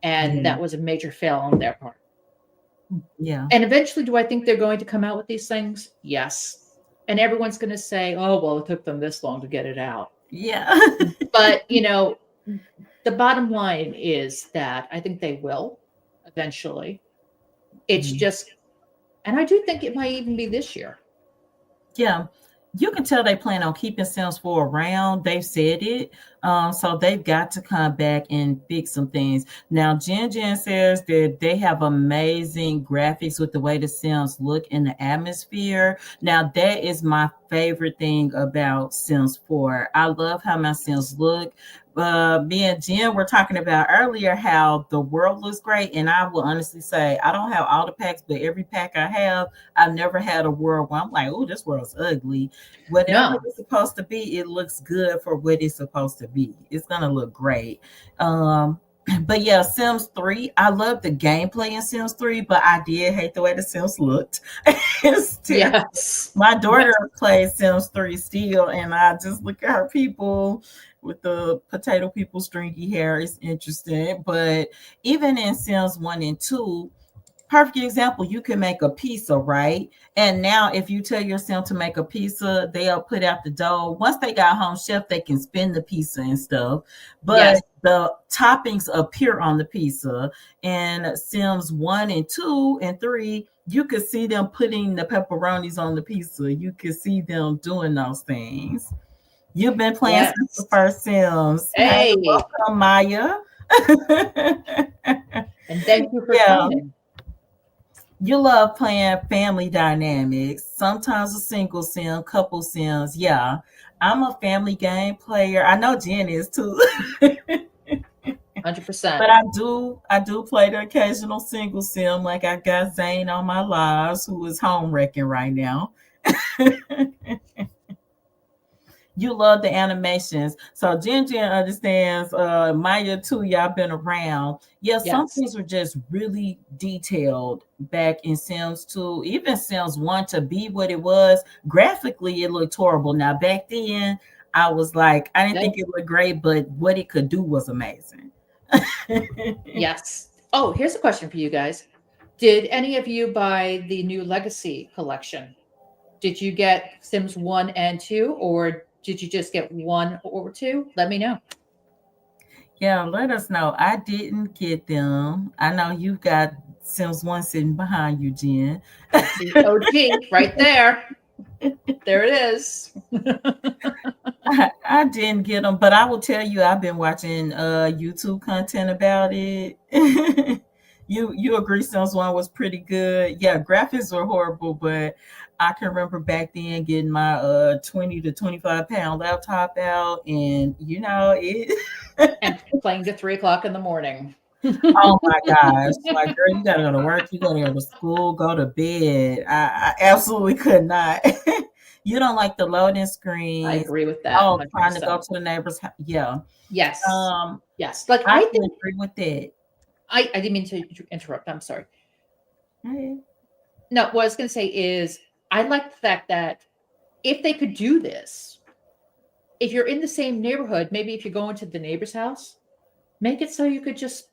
and Yeah. that was a major fail on their part. Yeah. And eventually, do I think they're going to come out with these things? Yes. And everyone's going to say, "Oh, well, it took them this long to get it out." Yeah. But, the bottom line is that I think they will eventually. It's Mhm. just, and I do think it might even be this year. Yeah, you can tell they plan on keeping Sims 4 around. They've said it. So they've got to come back and fix some things. Now, Jen says that they have amazing graphics with the way the Sims look in the atmosphere. Now, that is my favorite thing about Sims 4. I love how my Sims look. Me and Jen were talking about earlier how the world looks great. And I will honestly say, I don't have all the packs, but every pack I have, I've never had a world where I'm like, oh, this world's ugly. Whatever No. it's supposed to be, it looks good for what it's supposed to be. It's gonna look great. Um, But yeah, Sims 3, I love the gameplay in Sims 3, but I did hate the way the Sims looked. It's terrible. Yes. My Yes. daughter plays Sims 3 still, and I just look at her people with the potato people stringy hair. It's interesting. But even in Sims 1 and 2, perfect example, you can make a pizza, right? And now if you tell yourself to make a pizza, they'll put out the dough. Once they got home chef, they can spin the pizza and stuff, Yes. but the toppings appear on the pizza. And Sims 1 and 2 and 3, you could see them putting the pepperonis on the pizza. You could see them doing those things. You've been playing since the Yes. first Sims. Hey, Hey, welcome, Maya. and thank you for Yeah. coming. You love playing family dynamics, sometimes a single sim, couple sims. Yeah, I'm a family game player. I know Jen is too. 100%. But I do play the occasional single sim. Like I got Zane on my lives, who is home wrecking right now. You love the animations. So Jen understands Maya too, y'all been around. Yeah, some Yes. things were just really detailed back in Sims 2, even Sims 1 to be what it was. Graphically, it looked horrible. Now back then, I was like, I didn't Yes. think it looked great, but what it could do was amazing. Yes. Oh, here's a question for you guys. Did any of you buy the new Legacy collection? Did you get Sims 1 and 2, or did you just get 1 or 2? Let me know. Yeah, let us know. I didn't get them. I know you've got Sims 1 sitting behind you, Jen. That's the OG right there. There it is. I didn't get them, but I will tell you, I've been watching YouTube content about it. You agree Sims 1 was pretty good. Yeah, graphics were horrible, but I can remember back then getting my 20 to 25 pound laptop out, and it. And playing to 3 o'clock in the morning. Oh my gosh. Like, girl, you gotta go to work, you gotta go to school, go to bed. I absolutely could not. You don't like the loading I screens. agree with that Oh, trying to go 100%. to the neighbor's house. Yeah. Yes. Um, Yes. Like I I can think agree with that. I didn't mean to interrupt. I'm sorry. Hey. No, what I was going to say is I like the fact that if they could do this, if you're in the same neighborhood, maybe if you're going to the neighbor's house, make it so you could just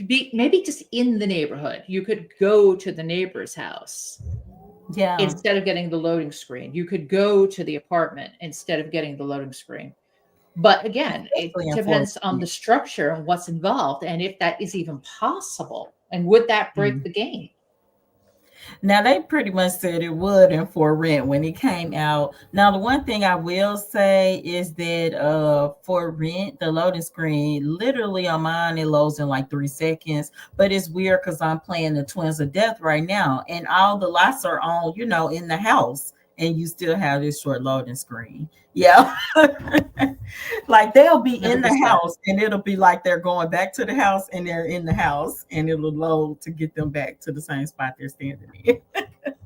be maybe just in the neighborhood. You could go to the neighbor's house Yeah. instead of getting the loading screen. You could go to the apartment instead of getting the loading screen. But again, it Especially in depends on the 4. structure and what's involved and if that is even possible. And would that break the game? Now they pretty much said it would in For Rent when it came out. Now the one thing I will say is that For Rent, the loading screen, literally on mine it loads in like 3 seconds. But it's weird because I'm playing the Twins of Death right now, and all the lights are on, in the house, and you still have this short loading screen. Yeah. Like they'll be in the 100%. house and it'll be like they're going back to the house and they're in the house and it'll load to get them back to the same spot they're standing in.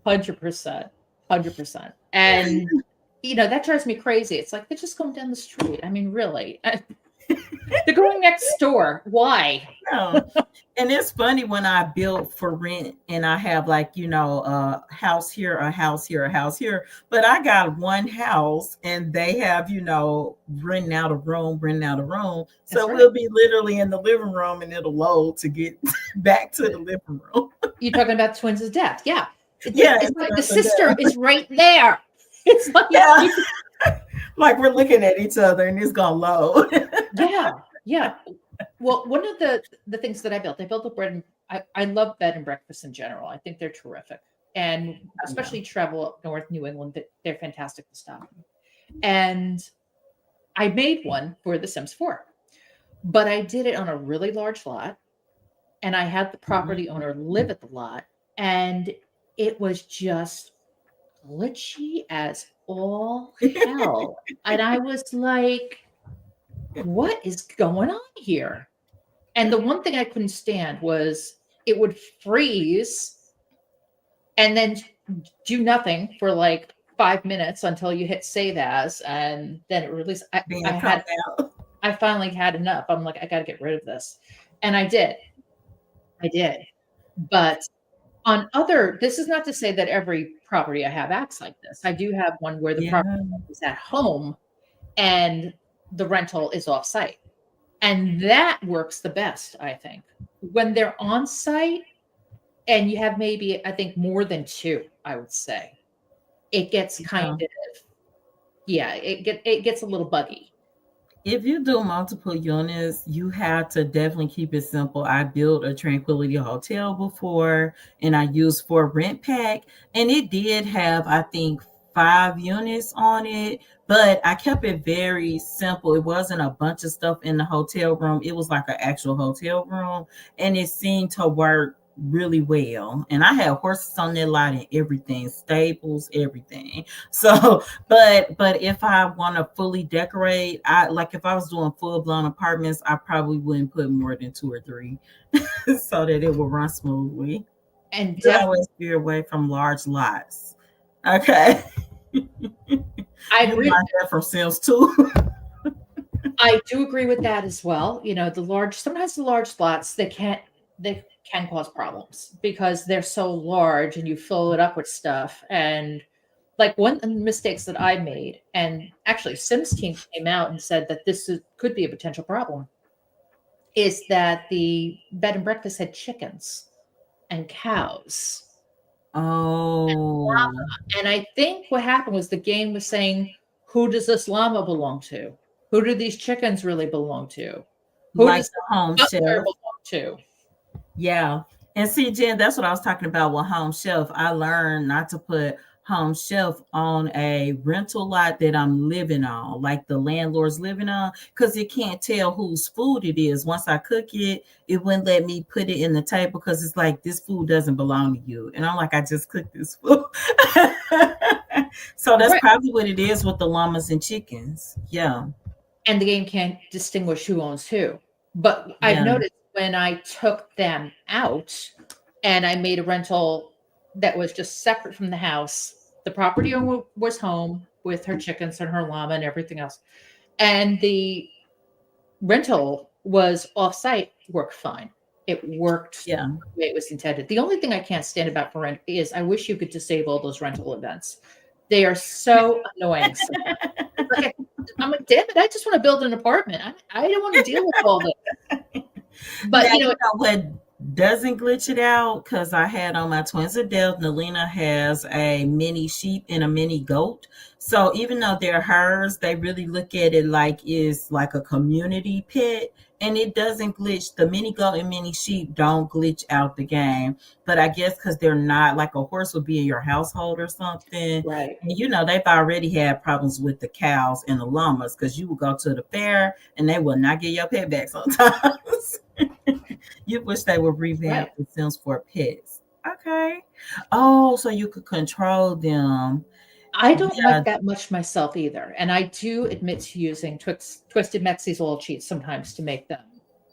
100%. 100%. And, that drives me crazy. It's like they're just going down the street. I mean, really. They're going next door. Why? No. And it's funny when I build For Rent and I have like, a house here, a house here, a house here. But I got one house and they have, renting out a room, renting out a room. So That's right. we'll be literally in the living room and it'll load to get back to the living room. You're talking about Twins of Death. Yeah. Yeah. It's like the sister is right there. It's like, Yeah. Like we're looking at each other and it's going to load. yeah. Yeah. Well, one of the things that I built a bread and I love bed and breakfast in general. I think they're terrific. And especially travel up north New England, they're fantastic to stop. And I made one for the Sims 4, but I did it on a really large lot. And I had the property owner live at the lot. And it was just glitchy as all hell. And I was like, what is going on here? And the one thing I couldn't stand was it would freeze and then do nothing for like 5 minutes until you hit save as, and then it released. I finally had enough. I'm like, I got to get rid of this. And I did. But this is not to say that every property I have acts like this. I do have one where the Yeah. property is at home and the rental is off site. And that works the best, I think. When they're on site and you have maybe, I think, more than two, I would say, it gets kind of, yeah, it gets a little buggy. If you do multiple units, you have to definitely keep it simple. I built a Tranquility Hotel before and I used for rent pack, and it did have, I think, 5 units on it, but I kept it very simple. It wasn't a bunch of stuff in the hotel room. It was like an actual hotel room, and it seemed to work really well. And I had horses on that lot and everything, stables, everything. So but if I want to fully decorate, I like if I was doing full blown apartments, I probably wouldn't put more than 2 or 3 so that it will run smoothly. And But definitely, always steer away from large lots. Okay. I You agree. learned that from Sims too. I do agree with that as well. Sometimes the large slots, they can cause problems because they're so large and you fill it up with stuff. And like one of the mistakes that I made, and actually Sims team came out and said that could be a potential problem, is that the bed and breakfast had chickens and cows. Oh, And I think what happened was the game was saying, who does this llama belong to? Who do these chickens really belong to? Who like does the home the butler chef. belong to? Yeah. And see, Jen, that's what I was talking about with home shelf. I learned not to put home shelf on a rental lot that I'm living on, like the landlord's living on, because it can't tell whose food it is. Once I cook it, it wouldn't let me put it in the table because it's like this food doesn't belong to you. And I'm like, I just cooked this food. So that's Right. probably what it is with the llamas and chickens. Yeah. And the game can't distinguish who owns who. But I've Yeah. noticed when I took them out and I made a rental that was just separate from the house, the property owner was home with her chickens and her llama and everything else. And the rental was off-site, worked fine. It worked Yeah. the way it was intended. The only thing I can't stand about for rent is I wish you could disable those rental events. They are so annoying. Like I'm like, damn it, I just want to build an apartment. I don't want to deal with all this. But Now, you know what doesn't glitch it out? Because I had on my Twins of Death, Nalina has a mini sheep and a mini goat. So even though they're hers, they really look at it like it's like a community pet. And it doesn't glitch. The mini goat and mini sheep don't glitch out the game. But I guess because they're not like a horse would be in your household or something. right. And they've already had problems with the cows and the llamas because you will go to the fair and they will not get your pet back sometimes. You wish they would revamp the Sims for pets. Okay. Oh, so you could control them. I don't like that much myself either. And I do admit to using Twisted Mexie's oil cheats sometimes to make them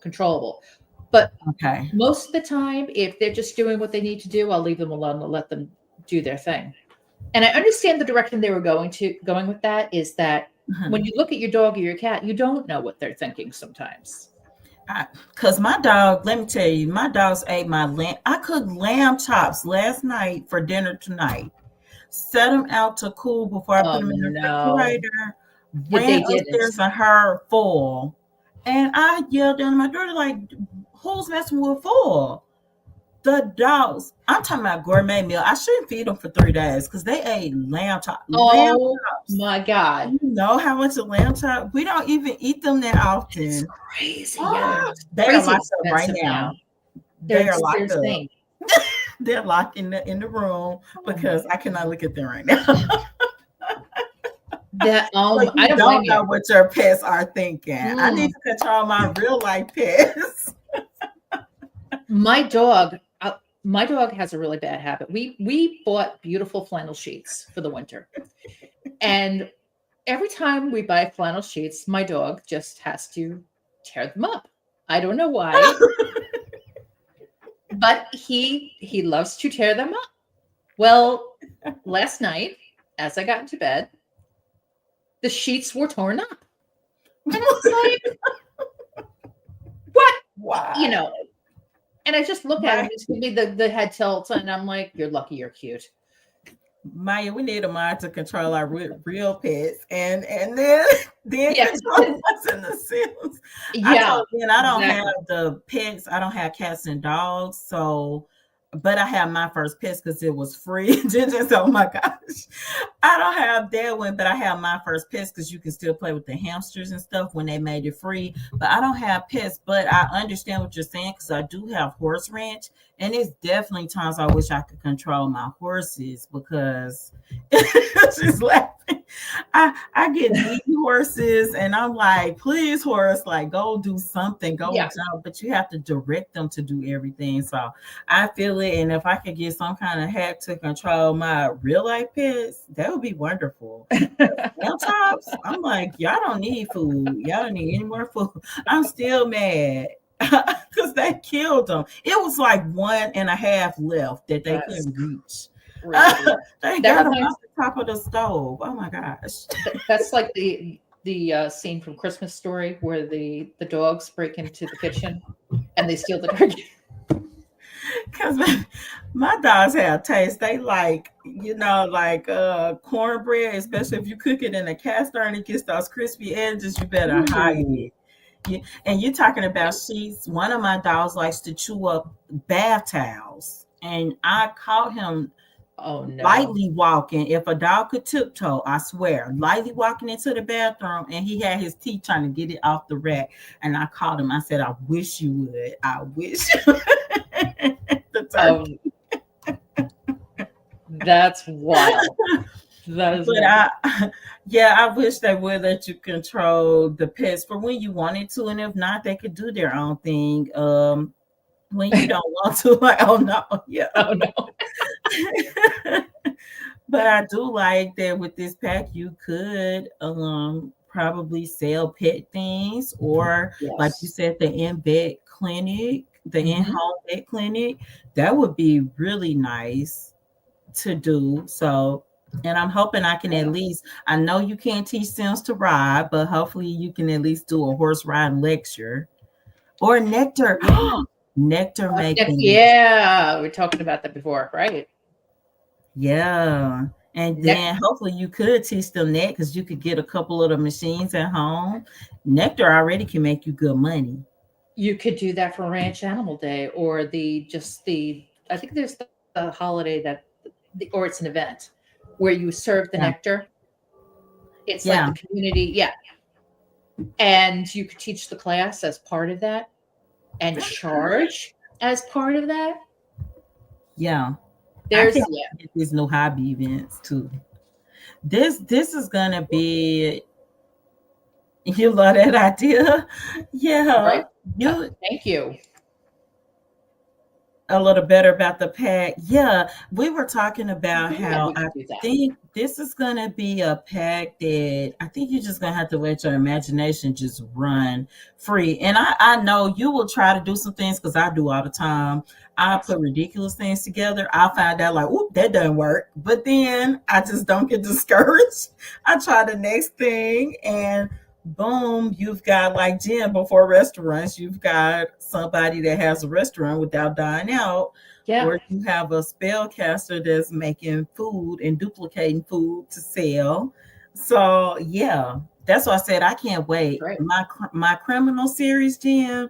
controllable. But okay, most of the time, if they're just doing what they need to do, I'll leave them alone and let them do their thing. And I understand the direction they were going with that is that when you look at your dog or your cat, you don't know what they're thinking sometimes. Because my dog, let me tell you, my dogs ate my lamb. I cooked lamb chops last night for dinner tonight. Set them out to cool before I put them in the refrigerator. Ran upstairs and heard foil. And I yelled down to my daughter, like, who's messing with foil? The dogs. I'm talking about gourmet meal. I shouldn't feed them for 3 days because they ate lamb chops. Oh my God. You know how much a lamb chop? We don't even eat them that often. It's crazy. They are locked up right now. They are locked up. They're locked in the room because I cannot look at them right now. I don't know what your pets are thinking. I need to control my real life pets. My dog has a really bad habit. We bought beautiful flannel sheets for the winter. And every time we buy flannel sheets, my dog just has to tear them up. I don't know why. But he loves to tear them up. Well, last night, as I got into bed, the sheets were torn up. And I was like, what? you Why? know, and I just look at him, My he's giving me the head tilt, and I'm like, "You're lucky you're cute." Maya, we need a mind to control our real pets, and then then Yeah, control what's in the Sims. I yeah, told Ben I don't have exactly. the pets. I don't have cats and dogs. So, but I had my first pets because it was free. Ginger said, "Oh my gosh, I don't have that one, but I have my first pets because you can still play with the hamsters and stuff when they made it free. But I don't have pets, but I understand what you're saying because I do have horse ranch, and it's definitely times I wish I could control my horses because she's laughing. I get these horses, and I'm like, please, horse, like go do something, go Yeah. jump, but you have to direct them to do everything. So I feel it. And if I could get some kind of hack to control my real life pets, that would be wonderful. Sometimes I'm like, y'all don't need food. Y'all don't need any more food. I'm still mad because they killed them. It was like one and a half left that they That's couldn't reach. crazy. They That got them reminds off the top of the stove. Oh my gosh. that's like the scene from Christmas Story where the dogs break into the kitchen and they steal the turkey. Because my dogs have taste. They like, like cornbread, especially if you cook it in a cast iron, it gets those crispy edges. You better hide Ooh. it. And you're talking about sheets. One of my dogs likes to chew up bath towels. And I caught him Oh no. lightly walking. If a dog could tiptoe, I swear, lightly walking into the bathroom, and he had his teeth trying to get it off the rack. And I called him. I said, I wish you would. I wish. The Oh, turkey. that's wild. That is But wild. yeah, I wish they would let you control the pets for when you wanted to, and if not, they could do their own thing. When you don't want to, like, oh no, yeah. Oh no. But I do like that with this pack, you could probably sell pet things, or like you Yes. said, the in vet clinic, the in Mhm. home vet clinic. That would be really nice to do. So, and I'm hoping I can at Yeah. least, I know you can't teach Sims to ride, but hopefully you can at least do a horse riding lecture or nectar. Yeah. Nectar making. Yeah. We are talking about that before, right? Yeah. And Next, then hopefully you could teach them that because you could get a couple of the machines at home. Nectar already can make you good money. you could do that for Ranch Animal Day or the I think there's the holiday that or it's an event where you serve the Yeah. nectar. It's like the Yeah. community, yeah. And you could teach the class as part of that and charge as part of that. Yeah. I There's can't yeah. get these new hobby events too. This is gonna be, you love that idea? Yeah. Right. You Thank you. a little better about the pack. Yeah, we were talking about Yeah, how we I could do that. think this is going to be a pack that I think you're just going to have to let your imagination just run free. And I know you will try to do some things because I do all the time. I Yes. put ridiculous things together. I find out like, oop, that doesn't work. But then I just don't get discouraged. I try the next thing, and boom, you've got like Jim before restaurants, you've got somebody that has a restaurant without dying out, Yeah. or you have a spellcaster that's making food and duplicating food to sell. So yeah, that's why I said I can't wait. Great. My criminal series, Jim,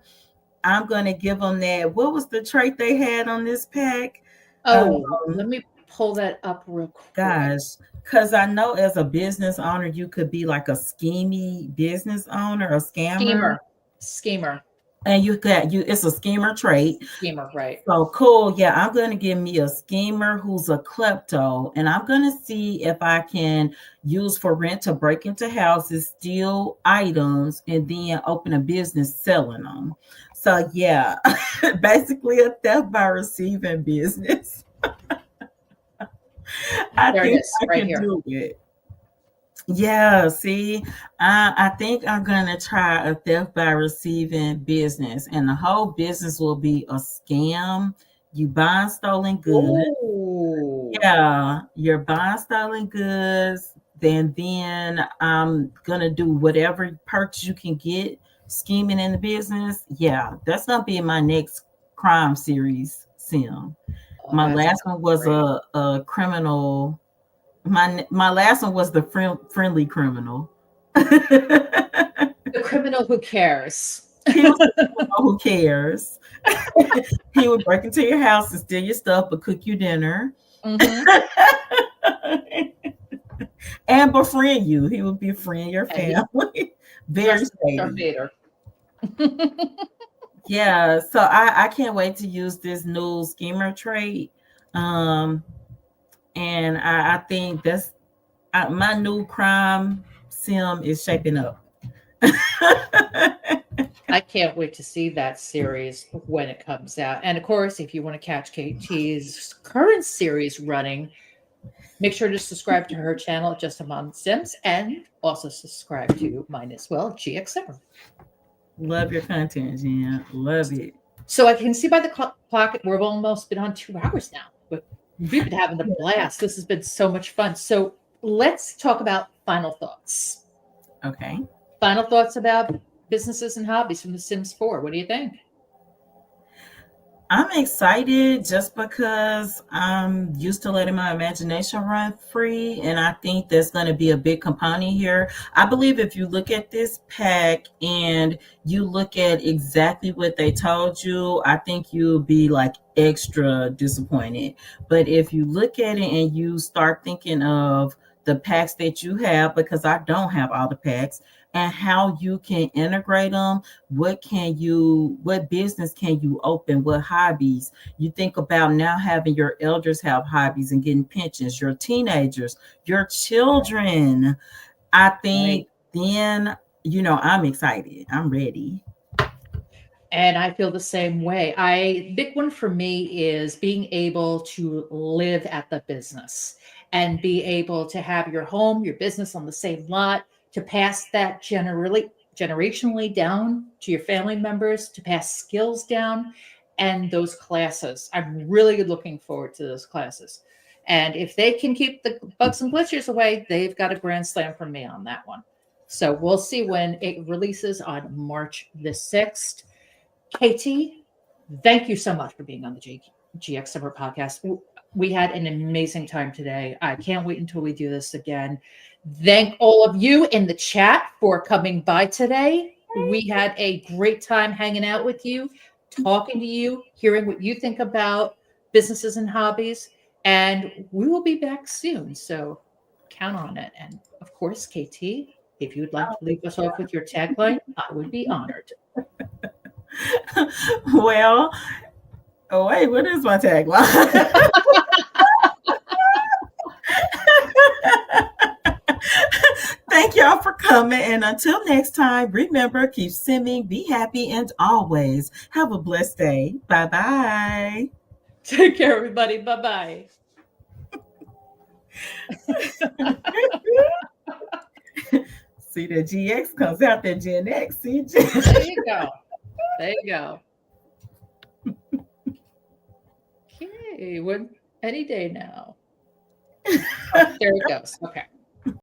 I'm gonna give them that. What was the trait they had on this pack? Oh, let Um, me pull that up real quick. Gosh, because I know as a business owner, you could be like a schemy business owner, a scammer, Schemer. Schemer. and it's a schemer trait. Schemer, right. So cool. Yeah, I'm gonna give me a schemer who's a klepto, and I'm gonna see if I can use for rent to break into houses, steal items, and then open a business selling them. So yeah, basically a theft by receiving business. I There it think is, I right can here. do it. Yeah, see, I think I'm gonna try a theft by receiving business, and the whole business will be a scam. You buying stolen goods. Oh, Yeah, you're buying stolen goods. Then I'm gonna do whatever perks you can get scheming in the business, yeah, that's gonna be my next crime series sim. Oh, My that's last one was great. a criminal. My last one was the friendly criminal. The criminal who cares. He was the criminal who cares. He would break into your house and steal your stuff, but cook you dinner. Hmm. And befriend you. He would befriend your And he family. Very dressed as Darth shady. Vader. Yeah. So I can't wait to use this new schemer trait. Um, and I think that's my new crime sim is shaping up. I can't wait to see that series when it comes out. And of course, if you want to catch KT's current series running, make sure to subscribe to her channel, Just a Mom Sims, and also subscribe to mine as well, GX7. Love your content, Jen. Love it. So I can see by the clock, we've almost been on 2 hours now, but we've been having a blast. This has been so much fun. So let's talk about final thoughts. Okay. Final thoughts about businesses and hobbies from The Sims 4. What do you think? I'm excited just because I'm used to letting my imagination run free. And I think that's going to be a big component here. I believe if you look at this pack and you look at exactly what they told you, I think you'll be like extra disappointed. But if you look at it and you start thinking of the packs that you have, because I don't have all the packs, and how you can integrate them, what business can you open, what hobbies. You think about now having your elders have hobbies and getting pensions, your teenagers, your children. I Right. think then, I'm excited, I'm ready. And I feel the same way. Big one for me is being able to live at the business and be able to have your home, your business on the same lot, to pass that generationally down to your family members, to pass skills down, and those classes. I'm really looking forward to those classes. And if they can keep the bugs and glitches away, they've got a grand slam from me on that one. So we'll see when it releases on March the 6th. Katie, thank you so much for being on the GX Summer podcast. We had an amazing time today. I can't wait until we do this again. Thank all of you in the chat for coming by today. We had a great time hanging out with you, talking to you, hearing what you think about businesses and hobbies. And we will be back soon. So count on it. And of course, KT, if you would like to leave us off with your tagline, I would be honored. Well, oh wait, what is my tagline? Thank y'all for coming. And until next time, remember, keep simming, be happy, and always have a blessed day. Bye bye. Take care, everybody. Bye bye. See, the GX comes out, that Gen X. See, There you go. There you go. Okay, when any day now. Oh, there it goes. Okay.